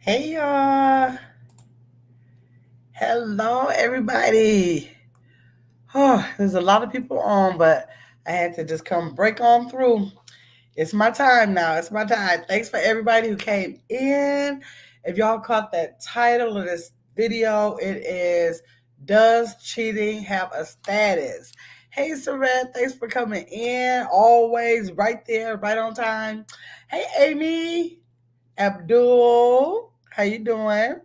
Hey y'all. Hello everybody. Oh, there's a lot of people on, but I had to just come break on through. It's my time now. It's my time. Thanks for everybody who came in. If y'all caught that title of this video, it is Does Cheating Have a Status? Hey Saret, thanks for coming in. Always right there, right on time. Hey Amy, Abdul, how you doing?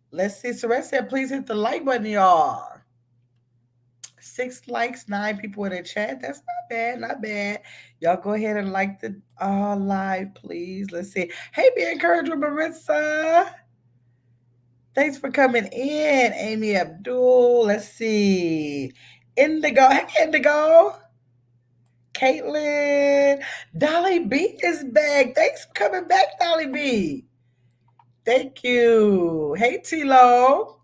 Let's see. Saret said, please hit the like button, y'all. 6 likes, 9 people in the chat. That's not bad, not bad. Y'all go ahead and like the live, please. Let's see. Hey, be encouraged, Marissa. Thanks for coming in, Amy Abdul. Let's see. Indigo. Hey, Indigo. Caitlin. Dolly B is back. Thanks for coming back, Dolly B. Thank you. Hey, Tilo.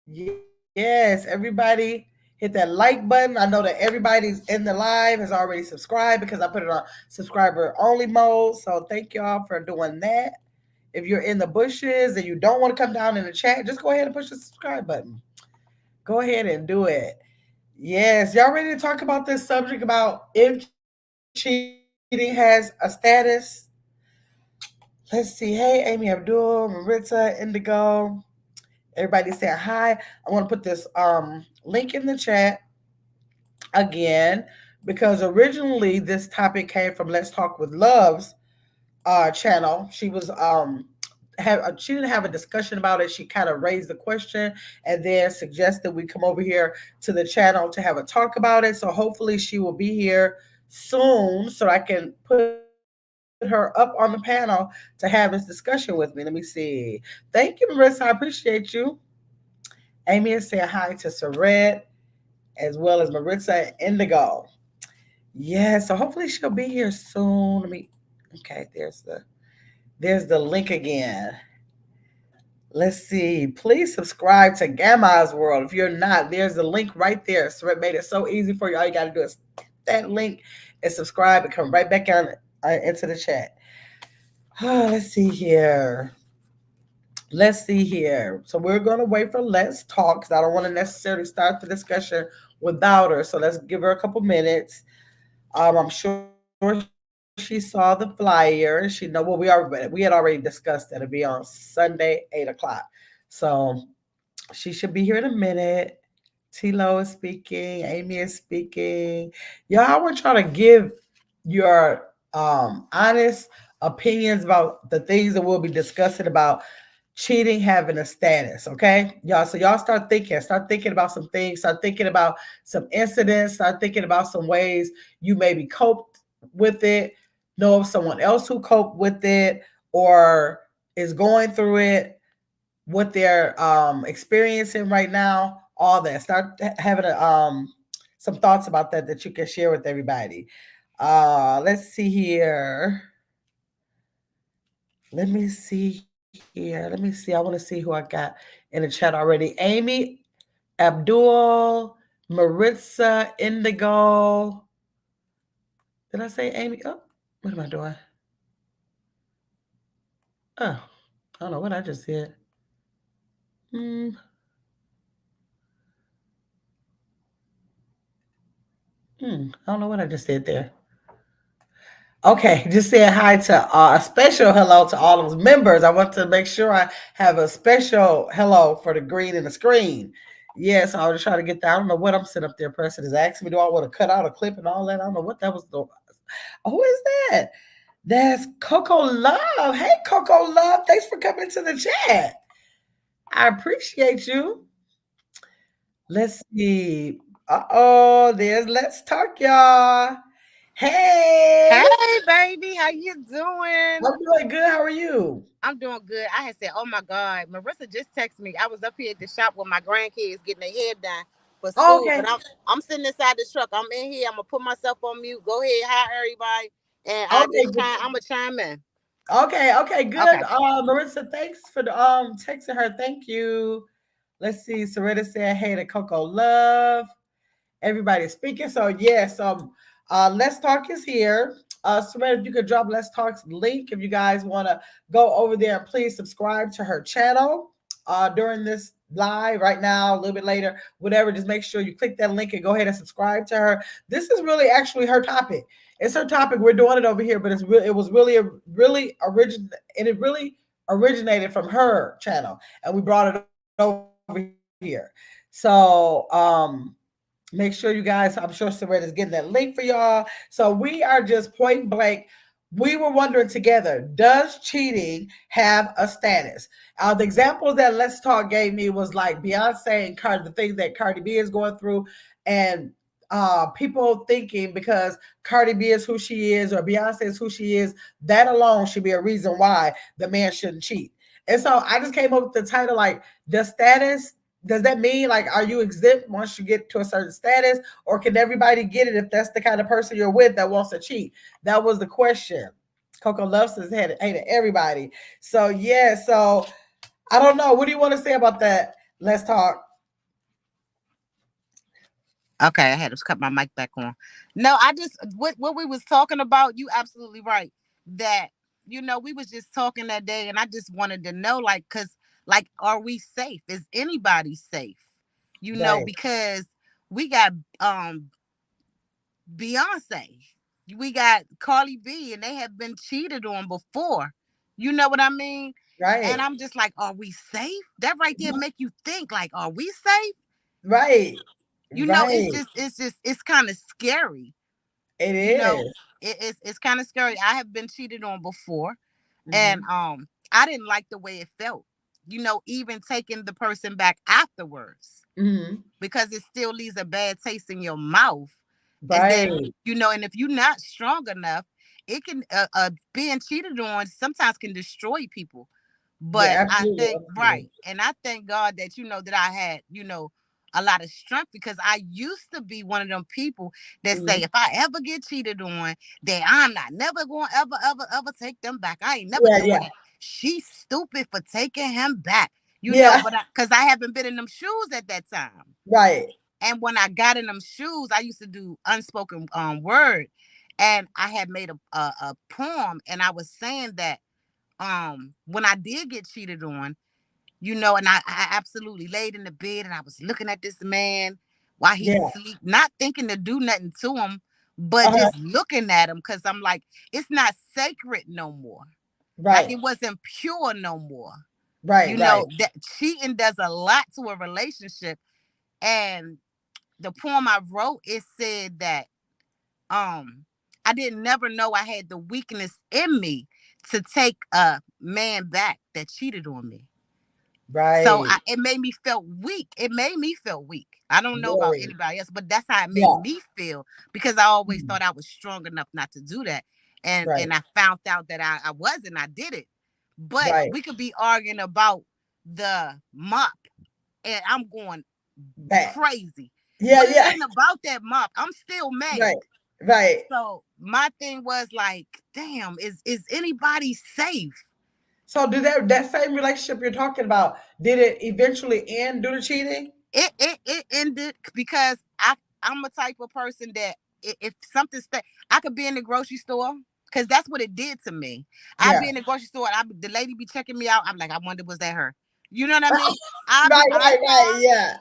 Yes, everybody hit that like button. I know that everybody's in the live has already subscribed because I put it on subscriber only mode. So thank y'all for doing that. If you're in the bushes and you don't want to come down in the chat, just go ahead and push the subscribe button. Go ahead and do it. Yes, y'all ready to talk about this subject about if cheating has a status? Let's see. Hey, Amy Abdul, Maritza, Indigo. Everybody saying hi. I want to put this link in the chat again because originally this topic came from Let's Talk with Love's channel. She didn't have a discussion about it. She kind of raised the question and then suggested we come over here to the channel to have a talk about it. So hopefully she will be here soon so I can put her up on the panel to have this discussion with me. Let me see. Thank you, Marissa. I appreciate you. Amy is saying hi to Saret as well as Maritza and Indigo. Yeah, so hopefully she'll be here soon. Okay, there's the link again. Let's see. Please subscribe to Gamma's World. If you're not, there's the link right there. Saret made it so easy for you. All you got to do is that link and subscribe and come right back on into the chat. Let's see here. Let's see here. So we're going to wait for Let's Talk because I don't want to necessarily start the discussion without her. So let's give her a couple minutes. I'm sure she saw the flyer. She know well we had already discussed that it'll be on Sunday 8 o'clock. So she should be here in a minute. Tilo is speaking. Amy is speaking. Y'all, I want y'all to give your honest opinions about the things that we'll be discussing about cheating having a status. Okay, y'all. So y'all start thinking about some things. Start thinking about some incidents. Start thinking about some ways you maybe coped with it. Know of someone else who coped with it or is going through it, what they're experiencing right now, all that. Start having some thoughts about that you can share with everybody. Let's see here. Let me see here. Let me see. I want to see who I got in the chat already. Amy, Abdul, Maritza, Indigo. Did I say Amy? Oh, what am I doing? Oh, I don't know what I just said. Hmm. I don't know what I just said there. Okay, just saying hi to a special hello to all those members. I want to make sure I have a special hello for the green and the screen. Yes, I was trying to get that. I don't know what I'm sitting up there pressing. Is asking me, do I want to cut out a clip and all that? I don't know what that was. Who is that? That's Coco Love. Hey, Coco Love. Thanks for coming to the chat. I appreciate you. Let's see. There's Let's Talk, y'all. Hey, Hey, baby, how you doing? I'm doing good. How are you? I'm doing good. I had said, oh my God, Marissa just texted me. I was up here at the shop with my grandkids getting their hair done for Oh, school, okay. but I'm sitting inside the truck. I'm in here. I'm gonna put myself on mute. Go ahead, hi everybody, and Okay. I'm gonna chime in. Okay. Okay. Good. Okay. Marissa, thanks for the texting her. Thank you. Let's see. Soretta said, "Hey to Coco Love." Everybody's speaking. So yes, Let's Talk is here. Samantha, if you could drop Let's Talk's link if you guys want to go over there and please subscribe to her channel during this live right now, a little bit later, whatever. Just make sure you click that link and go ahead and subscribe to her. This is really actually her topic. It's her topic. We're doing it over here, but it was really original, and it really originated from her channel, and we brought it over here. So make sure you guys, I'm sure Saretta's getting that link for y'all. So we are just point blank. We were wondering together, does cheating have a status? The examples that Let's Talk gave me was like Beyonce and Cardi, the things that Cardi B is going through, and people thinking because Cardi B is who she is or Beyonce is who she is, that alone should be a reason why the man shouldn't cheat. And so I just came up with the title like, the status, does that mean like, are you exempt once you get to a certain status, or can everybody get it if that's the kind of person you're with that wants to cheat? That was the question. Coco loves his head, hated everybody. So yeah, so I don't know. What do you want to say about that? Let's talk. Okay, I had to cut my mic back on. No, I just what we was talking about, you absolutely right. That we was just talking that day, and I just wanted to know, like, cause like, are we safe? Is anybody safe? Right, Because we got Beyonce, we got Carly B, and they have been cheated on before. You know what I mean? And right, I'm just like, are we safe? That right there make you think, like, are we safe? right, It's right. it's kind of scary. It You know, is. it's kind of scary. I have been cheated on before, and Mm-hmm. I didn't like the way it felt. Even taking the person back afterwards, Mm-hmm. because it still leaves a bad taste in your mouth. And then, Right. and if you're not strong enough, it can being cheated on sometimes can destroy people. Yeah, But I absolutely, think, absolutely. right, and I thank God that that I had a lot of strength, because I used to be one of them people that say, Mm-hmm. if I ever get cheated on, then I'm not never going to ever take them back. I ain't never Yeah, doing yeah, it. She's stupid for taking him back. yeah. But because I haven't been in them shoes at that time. Right. And when I got in them shoes, I used to do unspoken word, and I had made a poem, and I was saying that when I did get cheated on, and I absolutely laid in the bed, and I was looking at this man while he Yeah. sleep, not thinking to do nothing to him, but Uh-huh. just looking at him, because I'm like, it's not sacred no more. Like, Right. it wasn't pure no more. Right. Right. That cheating does a lot to a relationship. And the poem I wrote, it said that I didn't never know I had the weakness in me to take a man back that cheated on me. So Right. it made me feel weak. It made me feel weak. I don't know about Very. anybody else, but that's how it made Yeah. me feel, because I always Mhm. thought I was strong enough not to do that. And Right. and I found out that I wasn't. I did it. But Right. we could be arguing about the mop, and I'm going Back. crazy. Yeah. But it Yeah. ain't about that mop. I'm still mad. Right. Right. So my thing was like, damn, is anybody safe? So did that same relationship you're talking about, did it eventually end due to cheating? It ended because I'm a type of person that if something I could be in the grocery store, because that's what it did to me. I'd Yeah. be in the grocery store, and the lady be checking me out. I'm like, I wonder, was that her? You know what I mean? I'll Right. be Right. Right. eyeballing. Yeah.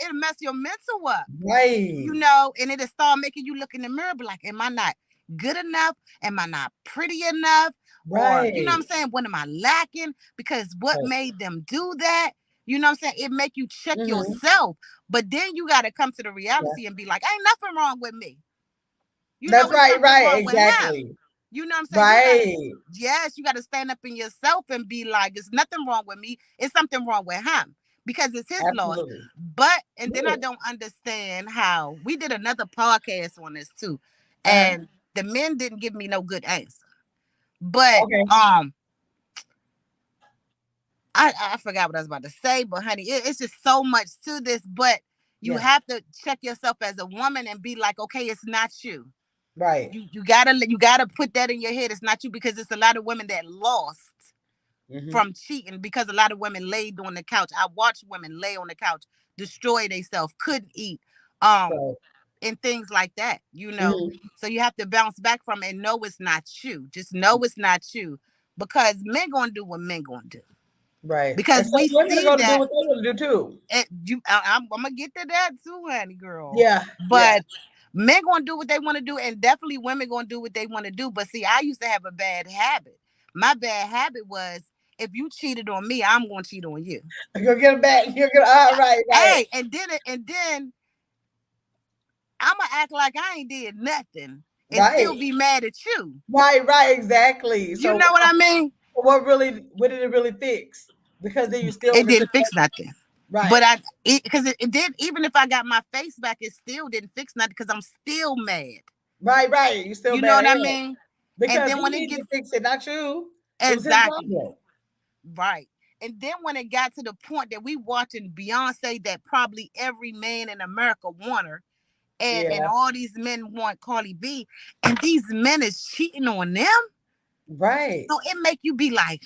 It'll mess your mental up. Right. And it'll start making you look in the mirror, be like, am I not good enough? Am I not pretty enough? Or, you know what I'm Right. saying? What am I lacking? Because what Right. made them do that? You know what I'm saying? It make you check Mm-hmm. yourself. But then you got to come to the Yeah. reality and be like, ain't nothing wrong with me. That's It's right. something Right. wrong with him. Exactly. You know what I'm saying? Right. You got to stand up in yourself and be like, it's nothing wrong with me. It's something wrong with him, because it's his loss. Absolutely. And then I Yeah. don't understand how we did another podcast on this too. Uh-huh. And the men didn't give me no good answer. But Okay. I forgot what I was about to say, but honey, it's just so much to this. But you Yeah. have to check yourself as a woman and be like, okay, it's not you. Right. You gotta put that in your head. It's not you, because it's a lot of women that lost Mm-hmm. from cheating, because a lot of women laid on the couch. I watched women lay on the couch, destroy themselves, couldn't eat. Um, Right. and things like that, Mhm. So you have to bounce back from it and know it's not you. Just know it's not you, because men gonna do what men gonna do. Right. And Because some we women are see gonna do that what they want to do too. I'm gonna get to that too, honey girl. Yeah. Yeah. But men gonna do what they want to do, and definitely women gonna do what they want to do. But see, I used to have a bad habit. My bad habit was, if you cheated on me, I'm gonna cheat on you. You're gonna get it back. You're gonna all right, right. Hey, and then I'm gonna act like I ain't did nothing and still Right. be mad at you. Right, right, exactly. You So know what I mean? what did it really fix? Because then you still It in the didn't fix situation. nothing. Right. But because it did, even if I got my face back, it still didn't fix nothing because I'm still mad. Right, right. You still You know mad what at I him. mean? And Because then he when it needed gets to fix it, not you. It was his exactly problem. right. And then when it got to the point that we watching Beyonce, that probably every man in America want her, and Yeah. all these men want Cardi B, and these men is cheating on them. Right. So it make you be like,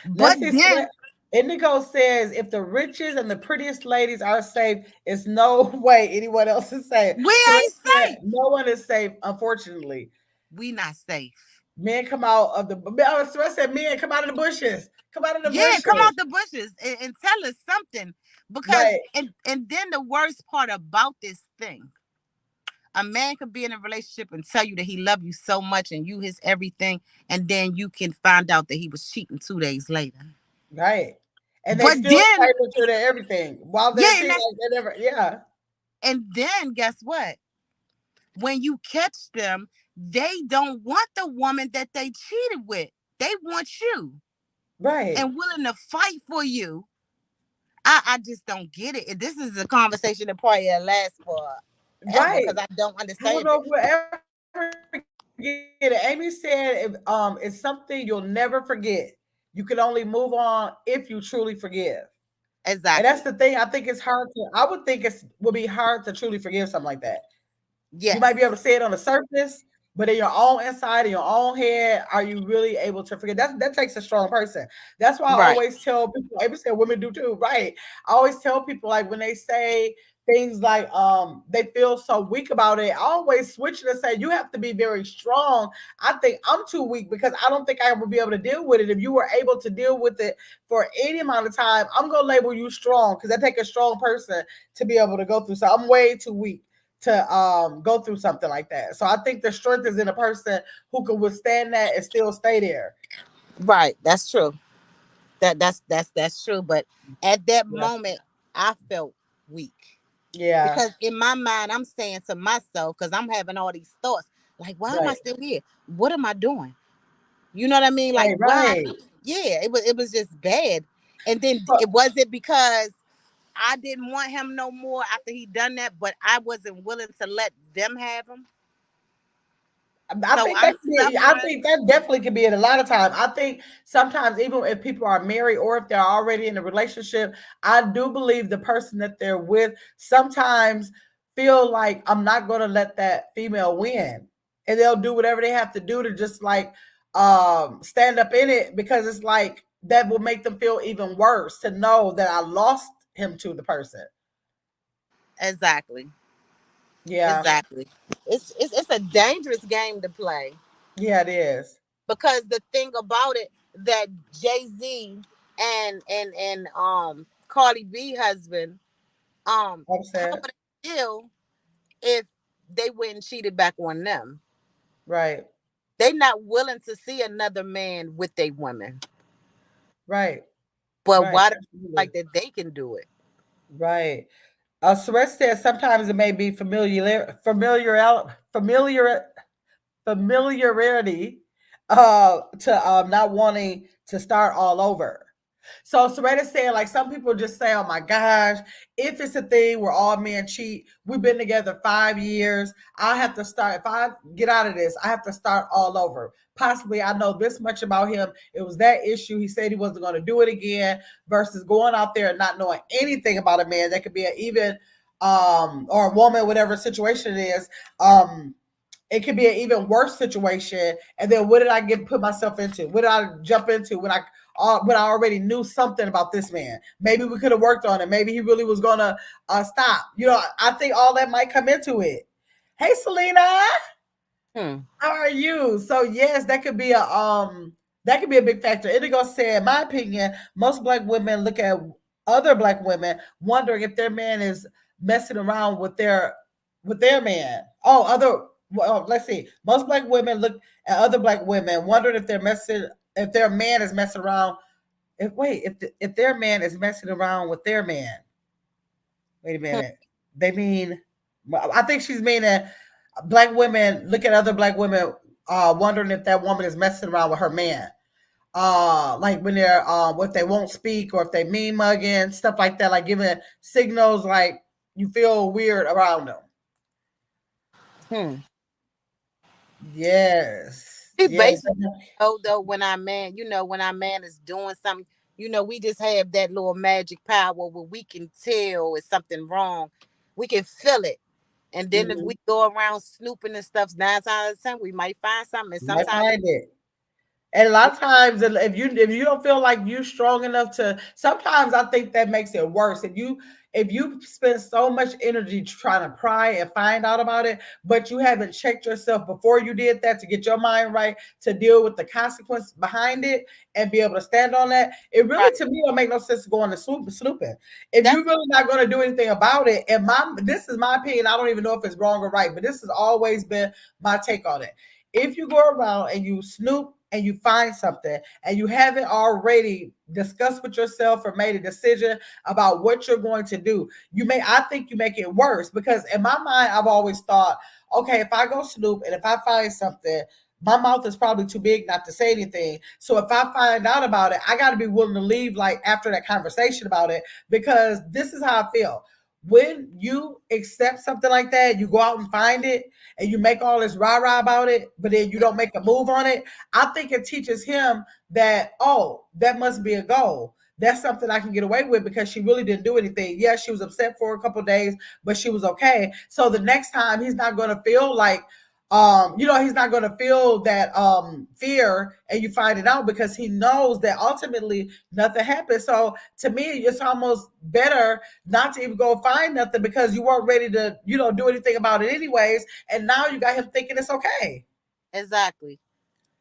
But Let's see. So then Indigo says if the richest and the prettiest ladies are safe, it's no way anyone else is safe. we So ain't safe. no one is safe, unfortunately. We not safe. Men come out of the. I said men come out of the bushes. Come out of the Yeah, come bushes. out the bushes and tell us something. Because Right. and then the worst part about this thing, a man could be in a relationship and tell you that he loved you so much and you his everything, and then you can find out that he was cheating 2 days later. Right. And they But still then, entitled to their everything while they're yeah, cheating. They never, yeah. and then guess what? When you catch them, they don't want the woman that they cheated with. They want you Right. and willing to fight for you. I just don't get it. This is a conversation that probably will last forever Right. because I don't I don't understand know it. if we'll ever forget it. Amy said if it's something you'll never forget. You can only move on if you truly forgive. And that's Exactly. the thing. I think it's hard to I would think it would be hard to truly forgive something like that. You might be able Yes. to say it on the surface, but in your own inside, in your own head, are you really able to forget? That takes a strong person. That's why I Right. always tell people, maybe say women do too, right? I always tell people like when they say things like they feel so weak about it, I always switch it and say you have to be very strong. I think I'm too weak because I don't think I would be able to deal with it. If you were able to deal with it for any amount of time, I'm gonna label you strong because that takes a strong person to be able to go through. So I'm way too weak to go through something like that. So I think the strength is in a person who can withstand that and still stay there. Right. That's true. That's true. But at that Yeah. moment, I felt weak Yeah. because in my mind, I'm saying to myself, because I'm having all these thoughts, like, why am I Right. still here? What am I doing? You know what I mean? Like, Right. why? Right. Yeah, it was just bad. And then But it wasn't because I didn't want him no more after he done that, but I wasn't willing to let them have him. I So think I'm that could be, I suffering. think that definitely could be it a lot of time. I think sometimes even if people are married or if they're already in a relationship, I do believe the person that they're with sometimes feel like I'm not going to let that female win, and they'll do whatever they have to do to just like stand up in it because it's like that will make them feel even worse to know that I lost him to the person. Exactly. Yeah, Exactly. It's a dangerous game to play yeah, it is. because the thing about it that Jay-Z and Cardi B husband, how Upset, would it feel if they went and cheated back on them? right, They not willing to see another man with a woman. right, But right, why do they absolutely. like that they can do it? Right. Suresh says sometimes it may be familiarity to not wanting to start all over. So Soretta said, like some people just say, "Oh my gosh, if it's a thing where all men cheat, we've been together 5 years. I have to start. If I get out of this, I have to start all over. Possibly, I know this much about him. It was that issue. He said he wasn't going to do it again. Versus going out there and not knowing anything about a man that could be an even or a woman, whatever situation it is. it could be an even worse situation. And then what did I get put myself into? What did I jump into when I already knew something about this man? Maybe we could have worked on it. Maybe he really was gonna stop. I think all that might come into it. Hey, Selena, how are you? So yes, that could be a big factor. Indigo said, in my opinion, most black women look at other black women wondering if their man is messing around with their man. Oh, let's see. Most black women look at other black women wondering if their man is messing around. If their man is messing around with their man. Wait a minute. They mean, I think she's meaning black women look at other black women wondering if that woman is messing around with her man. Like when they're if they won't speak or if they mean mugging, stuff like that, like giving signals like you feel weird around them. Yes. He Yes. basically, though, when our man, when our man is doing something, we just have that little magic power where we can tell if something wrong. We can feel it. And then if we go around snooping and stuff, 9 times out of 10, we might find something. And You might sometimes find it. And a lot of times, if you don't feel like you're strong enough to, sometimes I think that makes it worse. If you spend so much energy trying to pry and find out about it, but you haven't checked yourself before you did that to get your mind right to deal with the consequence behind it and be able to stand on that, it really right. to me don't make no sense to go on the snooping. If That's you're really not going to do anything about it, and this is my opinion. I don't even know if it's wrong or right, but this has always been my take on it. If you go around and you snoop and you find something and you haven't already discussed with yourself or made a decision about what you're going to do, I think you make it worse, because in my mind I've always thought, okay, if I go snoop and if I find something, my mouth is probably too big not to say anything. So if I find out about it, I got to be willing to leave like after that conversation about it, because this is how I feel. When you accept something like that, you go out and find it and you make all this rah-rah about it, but then you don't make a move on it. I think it teaches him that, oh, that must be a goal. That's something I can get away with because she really didn't do anything. Yeah, she was upset for a couple of days, but she was okay. So the next time he's not going to feel like he's not going to feel that fear and you find it out, because he knows that ultimately nothing happened. So to me, it's almost better not to even go find nothing, because you weren't ready to do anything about it anyways, and now you got him thinking it's okay. exactly.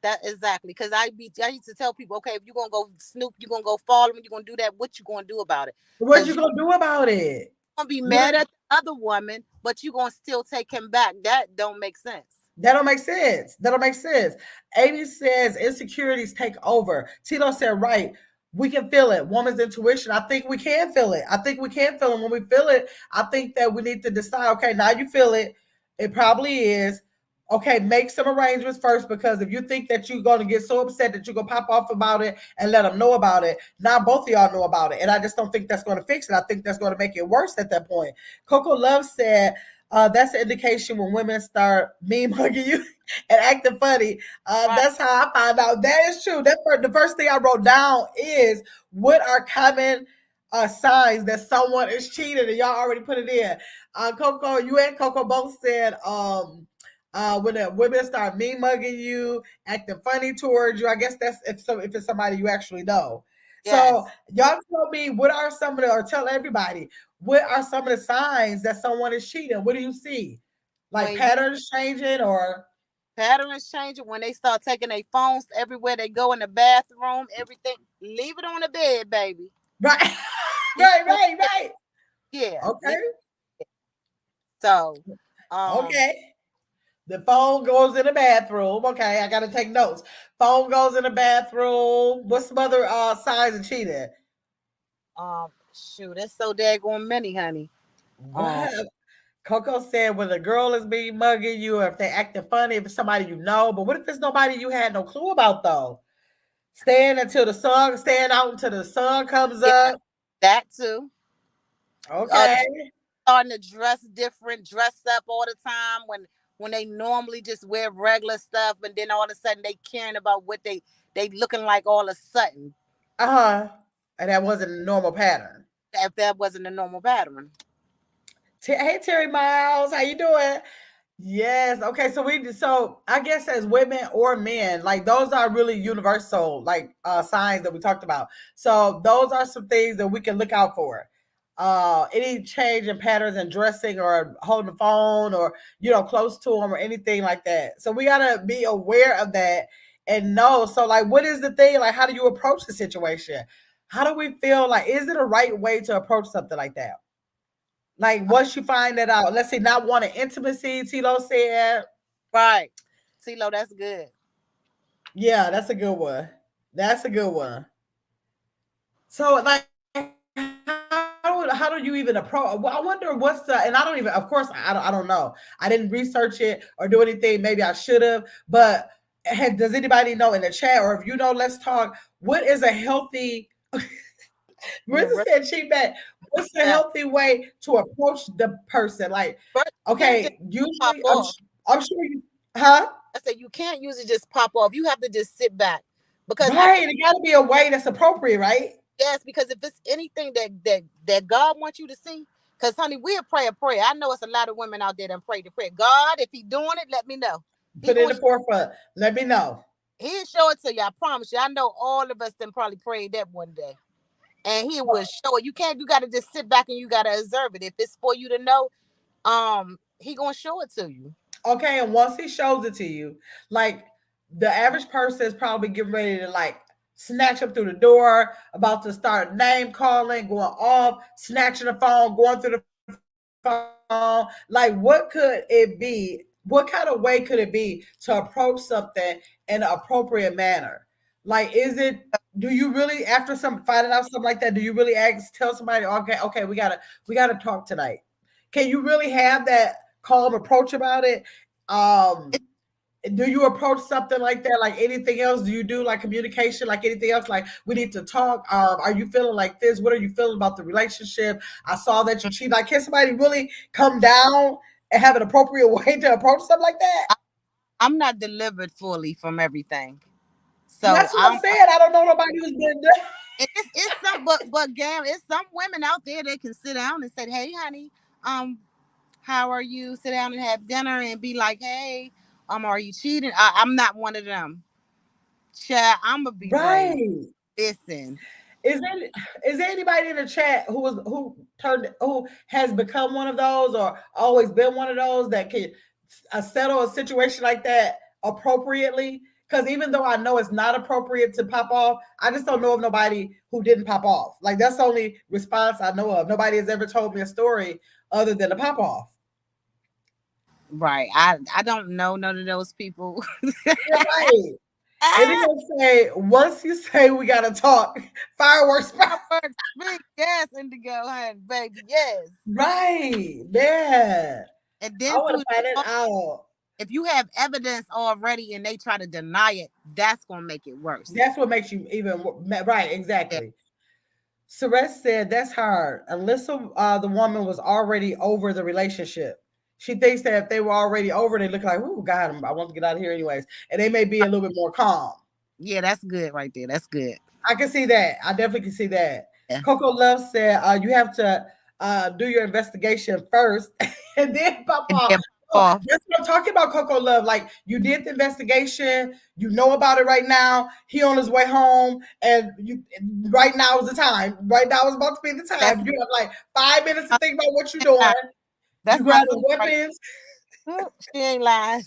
Because I used to tell people, okay, if you're gonna go snoop, you're gonna go follow him, you're gonna do that, what you gonna do about it? What Because you you're gonna do about it? gonna be What? mad at the other woman, but you're gonna still take him back. That don't make sense. That don't make sense. That don't make sense. Amy says insecurities take over. Tito said, right. We can feel it. Woman's intuition. I think we can feel it. I think we can feel it. When we feel it, I think that we need to decide, okay, now you feel it. It probably is. Okay, make some arrangements first, because if you think that you're going to get so upset that you're going to pop off about it and let them know about it, now both of y'all know about it. And I just don't think that's going to fix it. I think that's going to make it worse at that point. Coco Love said, that's an indication when women start meme hugging you and acting funny. Right. That's how I find out. That is true. The first thing I wrote down is, what are common signs that someone is cheating, and y'all already put it in. Coco, you and Coco both said when the women start meme mugging you, acting funny towards you. I guess that's if it's somebody you actually know. Yes. So y'all tell me, what are some of the, or tell everybody, what are some of the signs that someone is cheating? What do you see? Like When patterns changing, or patterns changing, when they start taking their phones everywhere they go, in the bathroom, everything, leave it on the bed, baby. right, Leave right, it on right, the bed. right. Yeah. Okay, So, okay. The phone goes in the bathroom. Okay, I gotta take notes. Phone goes in the bathroom. What's some other signs of cheating? shoot, that's so daggone many, honey. Um, What? Coco said when a girl is being mugging you, or if they acting funny, if it's somebody you know. But what if it's nobody you had no clue about though? Staying out until the sun comes yeah, up. that too. Uh, Okay. Starting to dress different, dress up all the time when they normally just wear regular stuff, and then all of a sudden they caring about what they looking like all of a sudden. Uh-huh. And that wasn't a normal pattern. If that wasn't a normal pattern. Hey Terry Miles, how you doing? Yes. Okay. So I guess as women or men, like those are really universal, like signs that we talked about. So those are some things that we can look out for. Any change in patterns in dressing or holding the phone or close to them or anything like that. So we gotta be aware of that and know. So like, what is the thing? Like, how do you approach the situation? How do we feel? Like, is it a right way to approach something like that? Like once you find that out, let's say not wanting intimacy, Tilo said. Right. CeeLo, that's good. Yeah, that's a good one. That's a good one. So like how do you even approach? Well, I wonder what's the, and I don't even, of course I don't know. I didn't research it or do anything. Maybe I should have, but does anybody know in the chat, or if you know, let's talk. What is a healthy Yeah, Marissa said she bet. What's a healthy way to approach the person? Like, but you can't just okay, pop usually off. I'm sure you, huh? I said you can't use it just pop off. You have to just sit back because I Right. It got to be a way that's appropriate, right? yes, because if it's anything that God wants you to see, because honey, we'll pray a prayer. I know it's a lot of women out there that pray to pray. God, if He doing it, let me know. He Put it in going the forefront. Let me know. He'll show it to you. I promise you. I know all of us then probably prayed that one day, and He will show it. You can't. You got to just sit back and you got to observe it. If it's for you to know, He gonna show it to you. Okay. And once he shows it to you, like the average person is probably getting ready to like snatch up through the door, about to start name calling, going off, snatching the phone, going through the phone. Like, what could it be? What kind of way could it be to approach something in an appropriate manner? Like, is it? Do you really, after some finding out something like that, do you really tell somebody, okay, we gotta talk tonight? Can you really have that calm approach about it? Um, do you approach something like that like anything else? Do you do like communication like anything else, like we need to talk? Are you feeling like this? What are you feeling about the relationship? I saw that you cheat. Like, can somebody really come down and have an appropriate way to approach something like that? I'm not delivered fully from everything, so That's what I'm saying. I don't know nobody who's been there. it's some but Gam, it's some women out there that can sit down and say, "Hey, honey, um, how are you?" Sit down and have dinner and be like, "Hey, are you cheating?" I'm not one of them. Child, I'm gonna be like, Right. listen, Is there anybody in the chat who has become one of those or always been one of those that can settle a situation like that appropriately? Because even though I know it's not appropriate to pop off, I just don't know of nobody who didn't pop off. Like, that's the only response I know of. Nobody has ever told me a story other than a pop off. right? I don't know none of those people. Yeah, right. And then they'll say, once you say we gotta talk, fireworks. Fireworks, big yes, Indigo, honey, baby, yes. Right. Yeah. And I then want through to find it out. if you have evidence already and they try to deny it, that's gonna make it worse. That's what makes you even right. Yeah. Exactly. Suresh said that's hard. Alyssa, the woman was already over the relationship. She thinks that if they were already over, they look like, oh God, I want to get out of here anyways, and they may be a little bit more calm. Yeah, that's good right there. That's good. I can see that. I definitely can see that. Yeah. Coco Love said you have to do your investigation first and then pop And off. then off. That's what I'm talking about, Coco Love. Like, you did the investigation, you know about it right now. He on his way home, and you right now is the time. Right now is about to be the time. That's You have like 5 minutes to think about what you're doing. that's You my grab sister the right weapons. there. She ain't lying.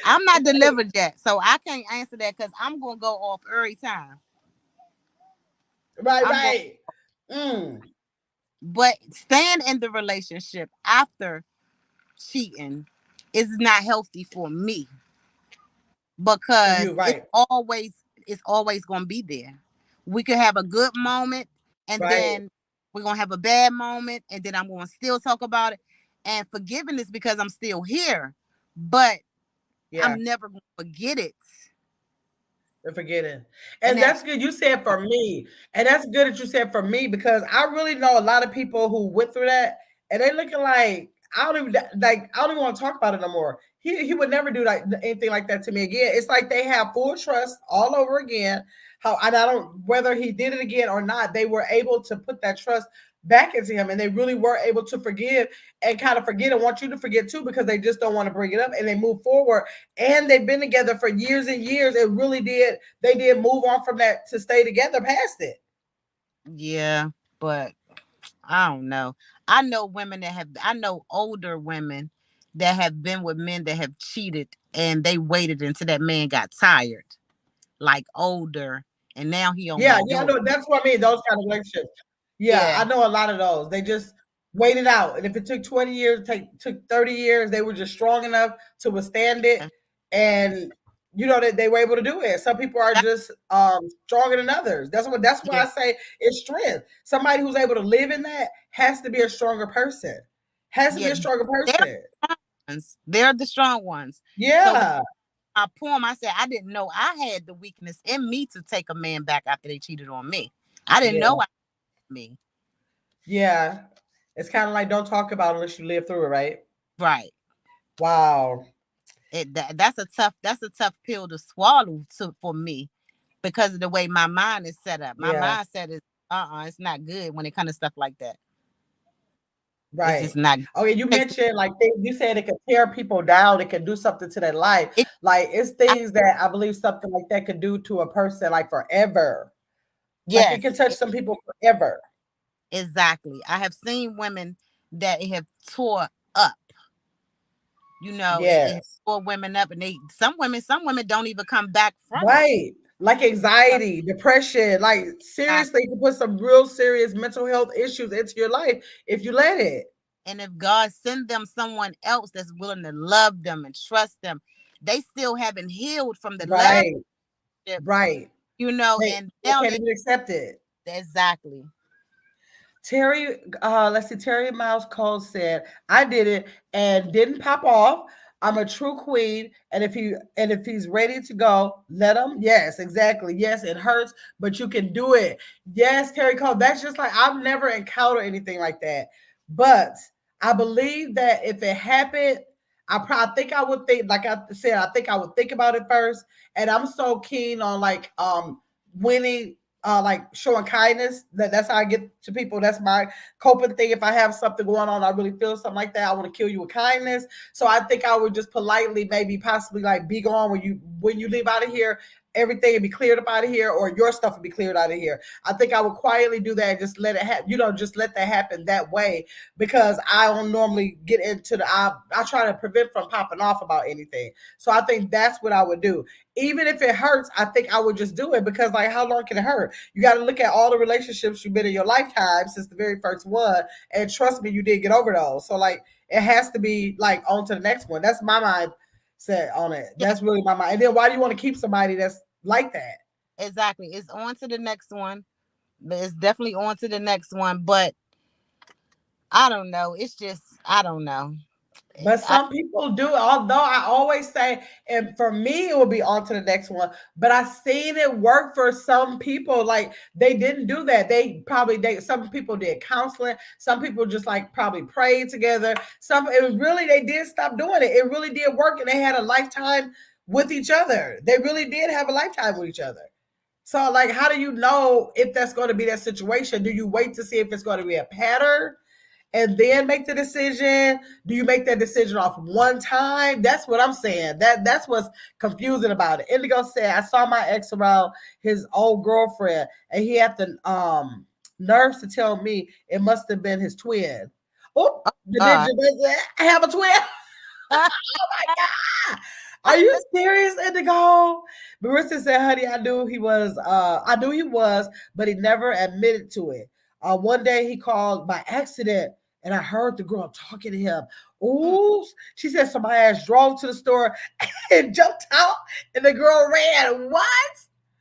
I'm not delivered yet, so I can't answer that because I'm gonna go off every time. Right, I'm going, right. Mm. but staying in the relationship after cheating is not healthy for me For because you, right, it's always gonna be there. We could have a good moment and right. then we're gonna have a bad moment and then I'm gonna still talk about it. And forgiving is because I'm still here, but Yeah. I'm never gonna forget it. They're forgetting. And And that's good. You said for me. And that's good that you said for me, because I really know a lot of people who went through that and they looking like I don't even want to talk about it no more. He would never do like anything like that to me again. It's like they have full trust all over again. How, and I don't, whether he did it again or not, they were able to put that trust back into him, and they really were able to forgive and kind of forget and want you to forget too, because they just don't want to bring it up, and they move forward, and they've been together for years and years. It really did, they did move on from that to stay together past it. Yeah, but I don't know. I know women that have, I know older women that have been with men that have cheated, and they waited until that man got tired, like older, and now he don't Yeah, want to yeah, I do it. know. That's what I mean. Those kind of relationships. Yeah, Yeah. I know a lot of those. They just waited out, and if it took 20 years, took 30 years, they were just strong enough to withstand it, and that they were able to do it. Some people are just stronger than others. That's why Yeah. I say it's strength. Somebody who's able to live in that has to be a stronger person. Has to be Yeah. a stronger They're person. the strong ones. They're the strong ones. So with Yeah, my poem, I said I didn't know I had the weakness in me to take a man back after they cheated on me. I didn't yeah, know I had me. yeah. It's kind of like don't talk about it unless you live through it, right? Right. Wow. That's a tough pill to swallow for me, because of the way my mind is set up. My Yeah. mindset is it's not good when it comes to stuff like that. It's just Right. not. Okay, you Takes mentioned like you said it could tear people down, it could do something to their life. it. Like it's I, things that I believe something like that could do to a person like forever. Like it yes, can touch some people forever. exactly. I have seen women that it have tore up. It Yes. tore women up, and some women don't even come back from it. Right. Like anxiety, depression, like seriously, you can put some real serious mental health issues into your life if you let it. And if God send them someone else that's willing to love them and trust them, they still haven't healed from the last Right. relationship, Right. and They now can't even accept it. exactly. Terry, let's see, Terry Miles Cole said, I did it and didn't pop off. I'm a true queen. And if he's ready to go, let him. Yes, exactly. Yes, it hurts, but you can do it. Yes, Terry Cole. That's just like I've never encountered anything like that. But I believe that if it happened, I think I would think, like I said, I think I would think about it first. And I'm so keen on like winning, like showing kindness. That's how I get to people. That's my coping thing. If I have something going on, I really feel something like that, I want to kill you with kindness. So I think I would just politely, maybe possibly like be gone when you leave out of here. Everything would be cleared up out of here, or your stuff would be cleared out of here. I think I would quietly do that and just let it happen. Just let that happen that way, because I don't normally get into I try to prevent from popping off about anything. So I think that's what I would do. Even if it hurts, I think I would just do it, because like how long can it hurt? You got to look at all the relationships you've been in your lifetime since the very first one, and trust me, you did get over those. So like it has to be like on to the next one. That's my mindset on it. Yeah, That's really my mind. And then why do you want to keep somebody that's like that? exactly. It's on to the next one. But it's definitely on to the next one. But I don't know. It's just I don't know. But I some people do, although I always say, and for me, it will be on to the next one. But I seen it work for some people. Like they didn't do that. Some people did counseling. Some people just like probably prayed together. They did stop doing it. It really did work, and they had a lifetime with each other. They really did have a lifetime with each other. So like, how do you know if that's going to be that situation? Do you wait to see if it's going to be a pattern and then make the decision? Do you make that decision off one time? That's what I'm saying. That's what's confusing about it. Indigo said, I saw my ex around his old girlfriend, and he had the nerves to tell me it must have been his twin. Oh, the God. ninja, I have a twin. Oh my God. Are you serious, Indigo? Marissa said, honey, I knew he was, but he never admitted to it. One day he called by accident, and I heard the girl talking to him. Ooh, she said somebody ass drove to the store and jumped out, and the girl ran. What?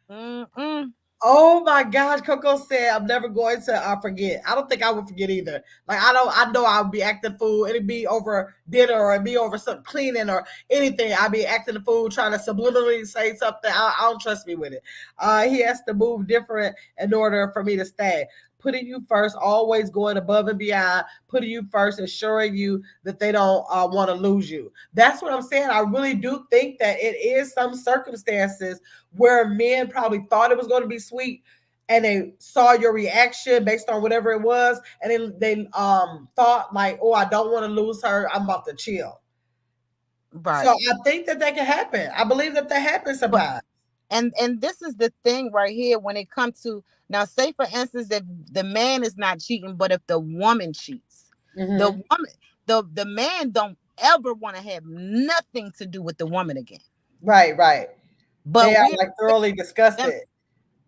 Mm-mm. Oh my gosh, Coco said, I'm never going to forget. I don't think I would forget either. Like, I know I would be acting fool. It'd be over dinner, or it'd be over some cleaning or anything. I'd be acting the fool, trying to subliminally say something. I don't trust me with it. He has to move different in order for me to stay. Putting you first, always going above and beyond, putting you first, ensuring you that they don't want to lose you. That's what I'm saying. I really do think that it is some circumstances where men probably thought it was going to be sweet, and they saw your reaction based on whatever it was, and they thought like, oh, I don't want to lose her. I'm about to chill. So Right. I think that can happen. I believe that happens But sometimes. and this is the thing right here when it comes to now, say for instance, if the man is not cheating, but if the woman cheats, the Hmm. woman, the man don't ever want to have nothing to do with the woman again. Right, right. They But are we're like thoroughly them disgusted.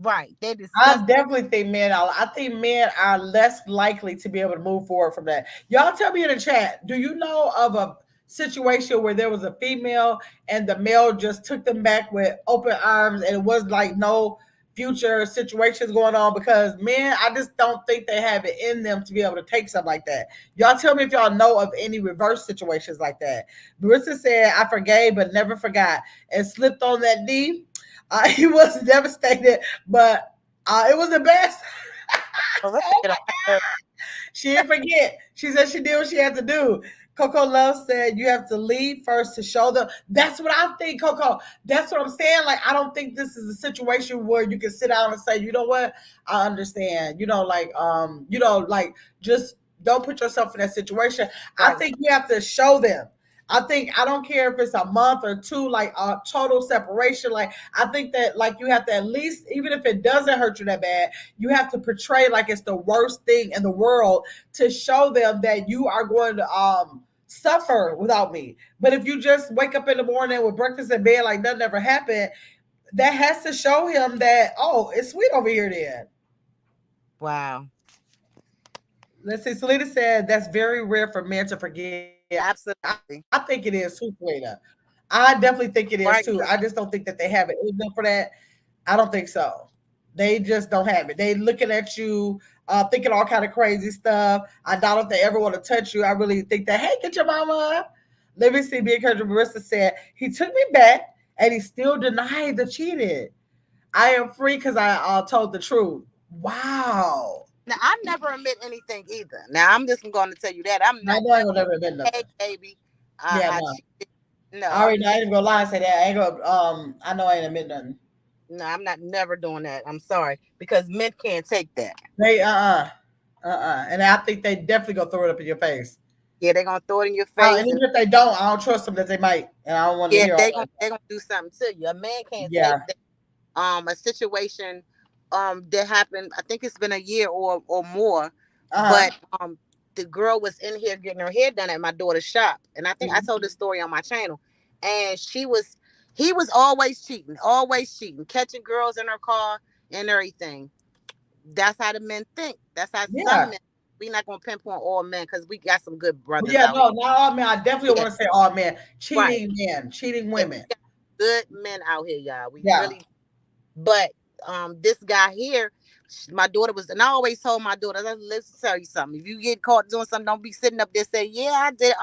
right. They I discuss definitely think men are. I think men are less likely to be able to move forward from that. Y'all tell me in the chat. Do you know of a situation where there was a female and the male just took them back with open arms, and it was like no future situations going on? Because men, I just don't think they have it in them to be able to take something like that. Y'all tell me if y'all know of any reverse situations like that. Marissa said, "I forgave but never forgot," and slipped on that knee. He was devastated, but it was the best. Marissa Oh get my on my nerves. God. She didn't forget. She said she did what she had to do. Coco Love said you have to lead first to show them. That's what I think, Coco. That's what I'm saying. Like, I don't think this is a situation where you can sit down and say, you know what, I understand. Like just don't put yourself in that situation. I Right. think you have to show them. I don't care if it's a month or two, like a total separation. Like, I think that like you have to at least, even if it doesn't hurt you that bad, you have to portray like it's the worst thing in the world to show them that you are going to suffer without me. But if you just wake up in the morning with breakfast in bed like nothing ever happened, that has to show him that, oh, it's sweet over here then. Wow. Let's see. Selena said that's very rare for men to forget. I think it Absolutely. is too, Selena. I definitely think it is too. Right. I just don't think that they have it in them for that. I don't think so. They just don't have it. They looking at you, thinking all kind of crazy stuff. I doubt if they ever want to touch you. I really think that, hey, get your mama. Let me see. Be encouraged. Marissa said he took me back and he still denied the cheating. I am free because I told the truth. Wow. Now I never admit anything either. Now I'm just going to tell you that I'm I not know I ain't never. gonna never admit Hey, nothing. baby, Yeah, I no. cheated. No, I already I'm know. I ain't gonna lie and say that. I ain't gonna. I know I ain't admit nothing. no, I'm not never doing that. I'm sorry because men can't take that. They and I think they definitely gonna throw it up in your face. Yeah, they're gonna throw it in your And face, and even if they don't, I don't trust them that they might, and I don't want to yeah, hear all that. they're gonna do something to you. A man can't take Yeah. that. A situation that happened. I think it's been a year or more, Uh but huh. the girl was in here getting her hair done at my daughter's shop, and I think I told this story on my channel. And he was always cheating, catching girls in her car and everything. That's how the men think. That's how some Yeah. men. We not gonna pinpoint all men because we got some good Well, brothers yeah. out here. No, not all men. I definitely Yeah, want to say all men. right. Cheating men, cheating Yeah, women. we got good men out here, y'all. We Yeah. really. But this guy here, my daughter was, and I always told my daughter, let's tell you something. If you get caught doing something, don't be sitting up there saying, "Yeah, I did."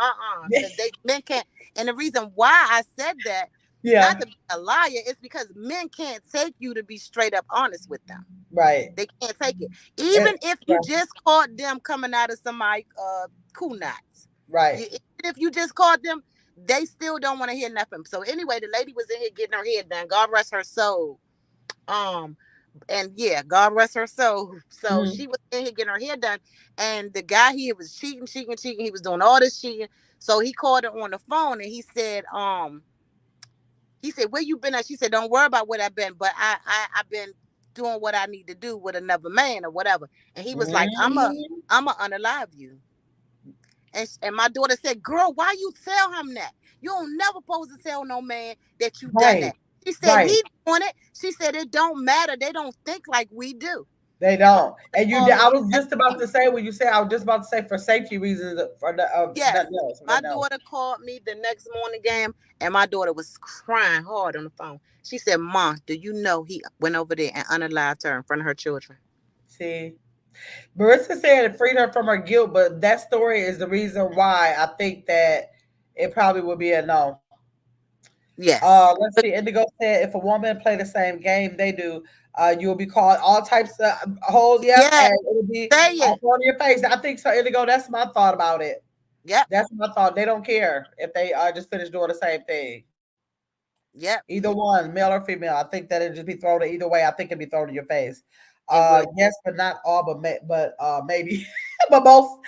Because they men can't. And the reason why I said that, not Yeah. to be a liar, is because men can't take you to be straight up honest with them. Right. They can't take it. And, Even if yeah. you just caught them coming out of somebody cool knots. Right. Even if you just caught them, they still don't want to hear nothing. So anyway, the lady was in here getting her hair done. God rest her soul. Um, and yeah, God rest her soul. So Mm-hmm. she was in here getting her hair done, and the guy here was cheating. He was doing all this cheating. So he called her on the phone and he said, "Where you been at?" She said, "Don't worry about where I've been, but I've been doing what I need to do with another man or whatever." And he was like, Mm-hmm. I'm a unalive you." And my daughter said, "Girl, why you tell him that? You don't never supposed to tell no man that you done Right. that." She said, Right. "He doing it." She said, "It don't matter. They don't think like we do." They don't. And you, Call me I the was next just about morning. to say when you say, I was just about to say for safety reasons, for Yes. nothing else, for My nothing else. daughter called me the next morning game, and my daughter was crying hard on the phone. She said, "Mom, do you know he went over there and unalived her in front of her children?" See, Marissa said it freed her from her guilt, but that story is the reason why I think that it probably would be a no. Yes. Let's see. Indigo said if a woman play the same game they do, you'll be called all types of holes. Yep, Yeah. and it'll be Say all it. thrown in your face. I think so. Indigo. That's my thought about it. Yep. That's my thought. They don't care if they just finish doing the same thing. Yep. Either one, male or female. I think that it'd just be thrown either way. I think it'd be thrown in your face. It will. Yes, but not all, maybe, but most,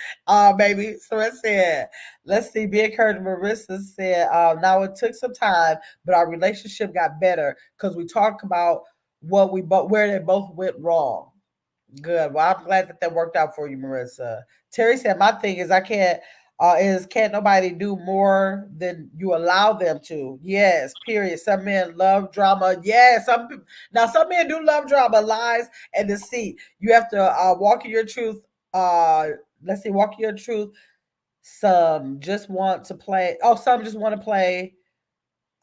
maybe. So it said, let's see. Be encouraged. Marissa said, now it took some time, but our relationship got better because we talked about what we both where they both went wrong. Good. Well, I'm glad that worked out for you, Marissa. Terry said, "My thing is, I can't. Is can't nobody do more than you allow them to? Yes. Period. Some men love drama. Yes. Some men do love drama, lies, and deceit. You have to walk in your truth. Let's see, walk in your truth. Some just want to play. Oh, some just want to play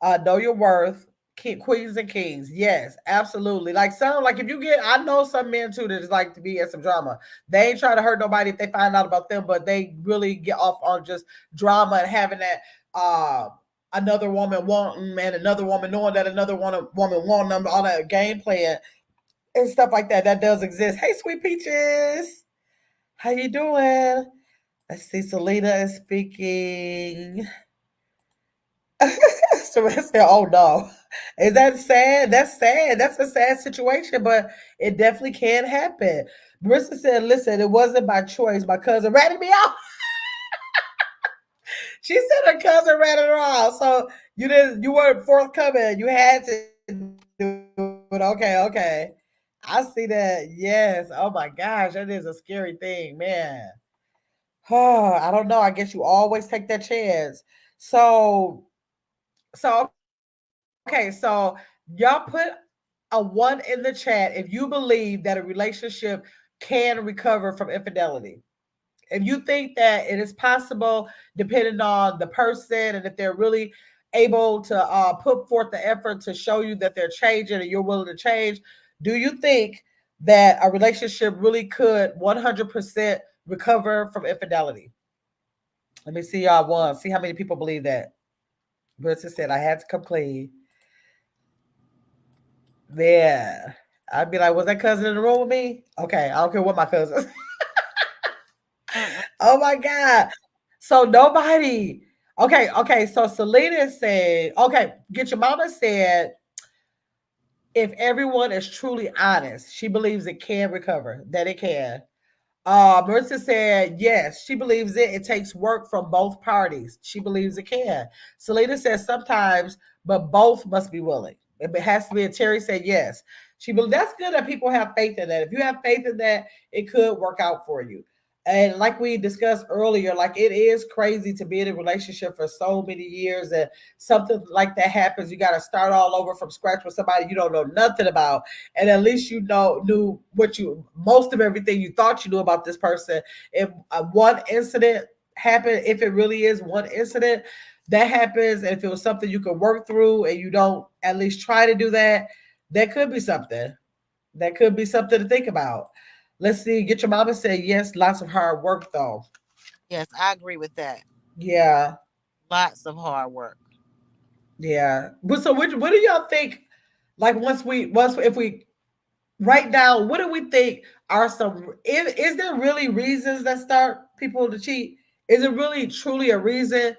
know your worth. Queens and kings, yes, absolutely. Like some, like if you get, I know some men too that just like to be in some drama. They ain't trying to hurt nobody if they find out about them, but they really get off on just drama and having that another woman wanting and another woman knowing that another woman wanting them, all that game playing and stuff like that. That does exist. Hey, sweet peaches, how you doing? Let's see. Selena is speaking. So I said, "Oh no, is that sad? That's sad. That's a sad situation, but it definitely can happen." Marissa said, "Listen, it wasn't by choice. My cousin ratted me out." She said her cousin ratted her out, so you weren't forthcoming. You had to do it. Okay. I see that. Yes. Oh my gosh, that is a scary thing, man. Oh, I don't know. I guess you always take that chance. So, okay, so y'all put a one in the chat if you believe that a relationship can recover from infidelity. If you think that it is possible, depending on the person and if they're really able to put forth the effort to show you that they're changing and you're willing to change, do you think that a relationship really could 100% recover from infidelity? Let me see y'all one. See how many people believe that. Brisa said, I had to come clean. Yeah. I'd be like, was that cousin in the room with me? Okay, I don't care what my cousins. Mm-mm. Oh my God. So nobody. Okay. So Selena said, okay, get your mama said, if everyone is truly honest, she believes it can recover, that it can. Marissa said, yes, she believes it. It takes work from both parties. She believes it can. Selena says sometimes, but both must be willing. It has to be. And Terry said, yes. That's good that people have faith in that. If you have faith in that, it could work out for you. And like we discussed earlier, like it is crazy to be in a relationship for so many years and something like that happens. You got to start all over from scratch with somebody you don't know nothing about, and at least knew what you most of everything you thought you knew about this person. If one incident happened, if it really is one incident that happens, and if it was something you could work through and you don't at least try to do that, that could be something. That could be something to think about. Let's see. Get your mama say yes. Lots of hard work though. Yes, I agree with that. Yeah, Lots of hard work. yeah. But so, what do y'all think? Like once if we write down, what do we think are some? Is there really reasons that start people to cheat? Is it really truly a reason?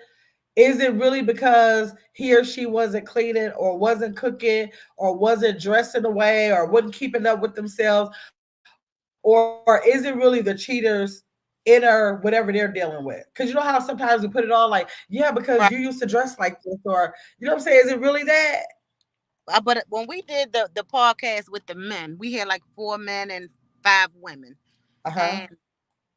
Is it really because he or she wasn't cleaning or wasn't cooking or wasn't dressing away or wasn't keeping up with themselves? Or is it really the cheaters inner whatever they're dealing with? Because you know how sometimes we put it on like, yeah, because you Right. used to dress like this, or you know what I'm saying? Is it really that? But when we did the podcast with the men, we had like 4 men and 5 women. Uh-huh. And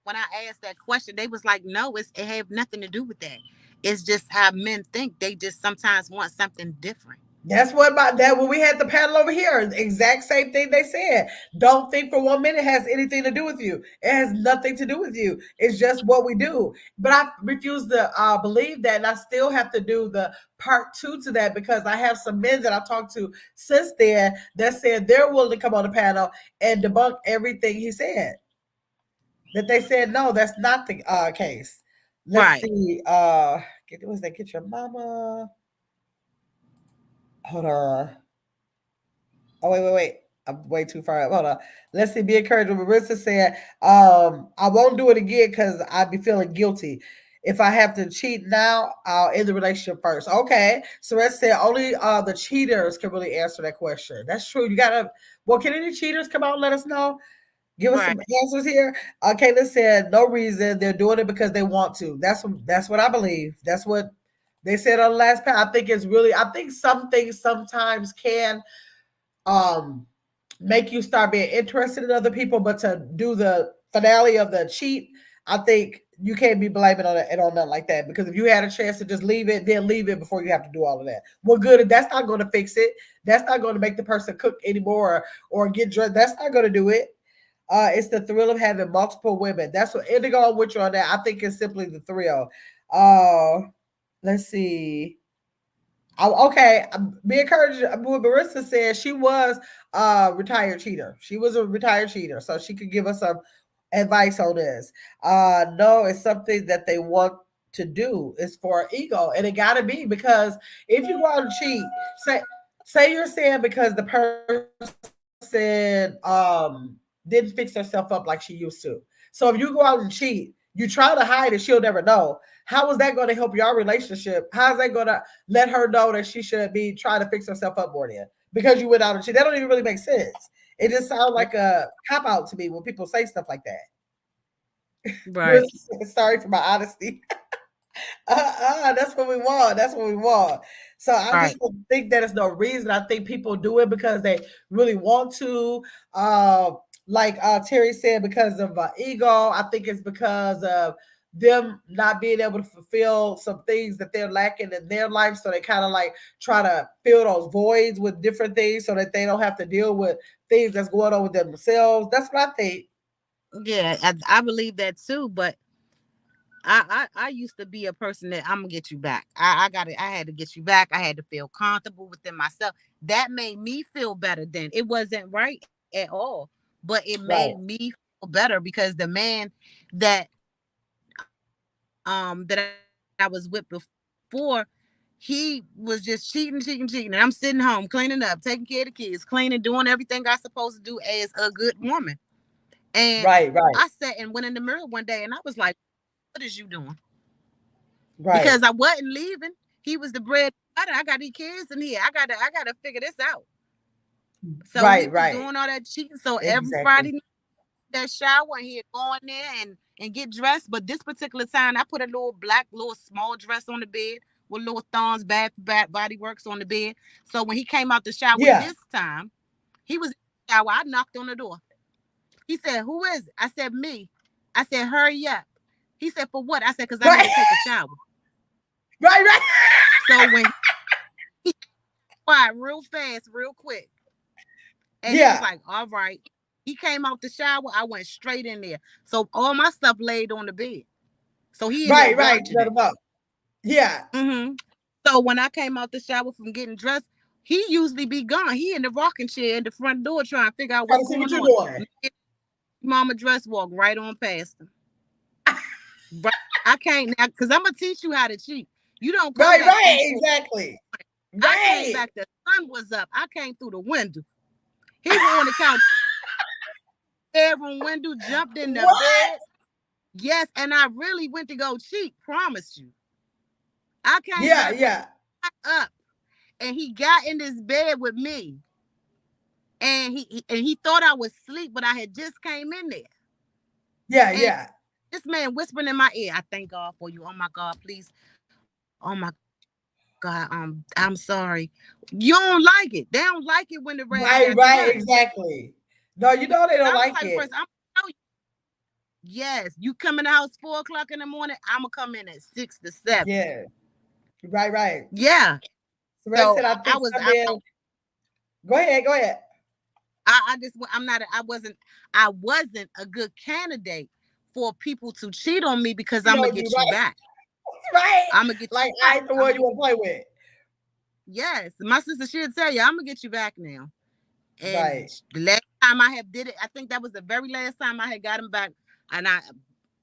when I asked that question, they was like, "No, it have nothing to do with that. It's just how men think. They just sometimes want something different." That's what about that when we had the panel over here, the exact same thing they said. Don't think for 1 minute it has anything to do with you. It has nothing to do with you. It's just what we do. But I refuse to believe that, and I still have to do the part two to that because I have some men that I talked to since then that said they're willing to come on the panel and debunk everything he said. That they said no, that's not the case. Let's Right. see. Was that get your mama? Hold on. Oh, wait. I'm way too far up. Hold on. Let's see. Be encouraged. Marissa said, I won't do it again because I'd be feeling guilty. If I have to cheat now, I'll end the relationship first. Okay. So let's say only the cheaters can really answer that question. That's true. You gotta. Well, can any cheaters come out and let us know? Give us Right. some answers here. Kayla said no reason. They're doing it because they want to. That's what I believe. That's what they said on the last page. I think it's really. I think some things sometimes can um make you start being interested in other people, but to do the finale of the cheat, I think you can't be blaming on it on nothing like that. Because if you had a chance to just leave it, then leave it before you have to do all of that. Well, good. That's not going to fix it. That's not going to make the person cook anymore or get dressed. That's not going to do it. It's the thrill of having multiple women. That's what Indigo with you on that. I think it's simply the thrill. Uh, let's see. Okay, be encouraged. What Marissa said, she was a retired cheater. She was a retired cheater, so she could give us some advice on this. No, it's something that they want to do. It's for ego, and it got to be because if you go out and cheat, say you're saying because the person didn't fix herself up like she used to. So if you go out and cheat, you try to hide it, she'll never know. How is that going to help your relationship? How is that going to let her know that she should be trying to fix herself up more then? Because you went out and cheat. That don't even really make sense. It just sounds like a cop out to me when people say stuff like that. Right. Sorry for my honesty. That's what we want. That's what we want. So I Right. just don't think that is no reason. I think people do it because they really want to. Uh, like Terry said, because of ego. I think it's because of them not being able to fulfill some things that they're lacking in their life. So they kind of like try to fill those voids with different things so that they don't have to deal with things that's going on with themselves. That's what I think. Yeah, I believe that too. But I used to be a person that I'm gonna get you back. I had to get you back. I had to feel comfortable within myself. That made me feel better. Then it wasn't right at all, but it Right. made me feel better because the man that that I was with before, he was just cheating, and I'm sitting home cleaning up, taking care of the kids, cleaning, doing everything I supposed to do as a good woman. And Right. Right. I sat and went in the mirror one day, and I was like, "What is you doing?" Right. Because I wasn't leaving. He was the bread. I got these kids in here. I gotta figure this out. So he Right. was Right. doing all that cheating. So every Exactly. Friday night, that shower and he'd go in there and get dressed. But this particular time, I put a little black, little small dress on the bed with little thongs, bad body works on the bed. So when he came out the shower Yeah. this time, he was in the shower. I knocked on the door. He said, "Who is it?" I said, "Me." I said, "Hurry up." He said, "For what?" I said, "Because I need Right. to take a shower." Right. Right. So when he quiet real fast, real quick. And he was Yeah. like, "All right." He came out the shower. I went straight in there. So all my stuff laid on the bed. So he in there Right. Right. watching Let it. him up. Yeah. hmm So when I came out the shower from getting dressed, he usually be gone. He in the rocking chair in the front door trying to figure out Trying what's to see what going you're on. doing. Mama dress walk right on past him. Right. I can't now because I'm gonna teach you how to cheat. You don't come Right. back Right. through. Exactly. I came Right. back. The sun was up. I came through the window. He was on the couch, bedroom window, jumped in the What? bed. Yes, and I really went to go cheat. Promise you. I came Yeah. back with Yeah. up, and he got in this bed with me, and he thought I was asleep, but I had just came in there, Yeah. and Yeah. this man whispering in my ear, "I thank God for you. Oh my God, please. Oh my God, I'm sorry. You don't like it. They don't like it when the rabbit Right. got the Right. gun." Exactly. No, you know they don't I'm the like type of it. person. I'm tell you, yes, you come in the house 4 o'clock in the morning. I'm gonna come in at 6 to 7. Yeah. Right. Right. Yeah. So I So said, I I think was some men. Go ahead. Go ahead. I just I'm not I wasn't a good candidate for people to cheat on me because You I'm gonna know, you get you right. back. Right. I'm gonna get Like you I back. ain't the one you want to play with. Yes, my sister she'll tell you I'm gonna get you back now. And Right. the last time I have did it, I think that was the very last time I had got him back. And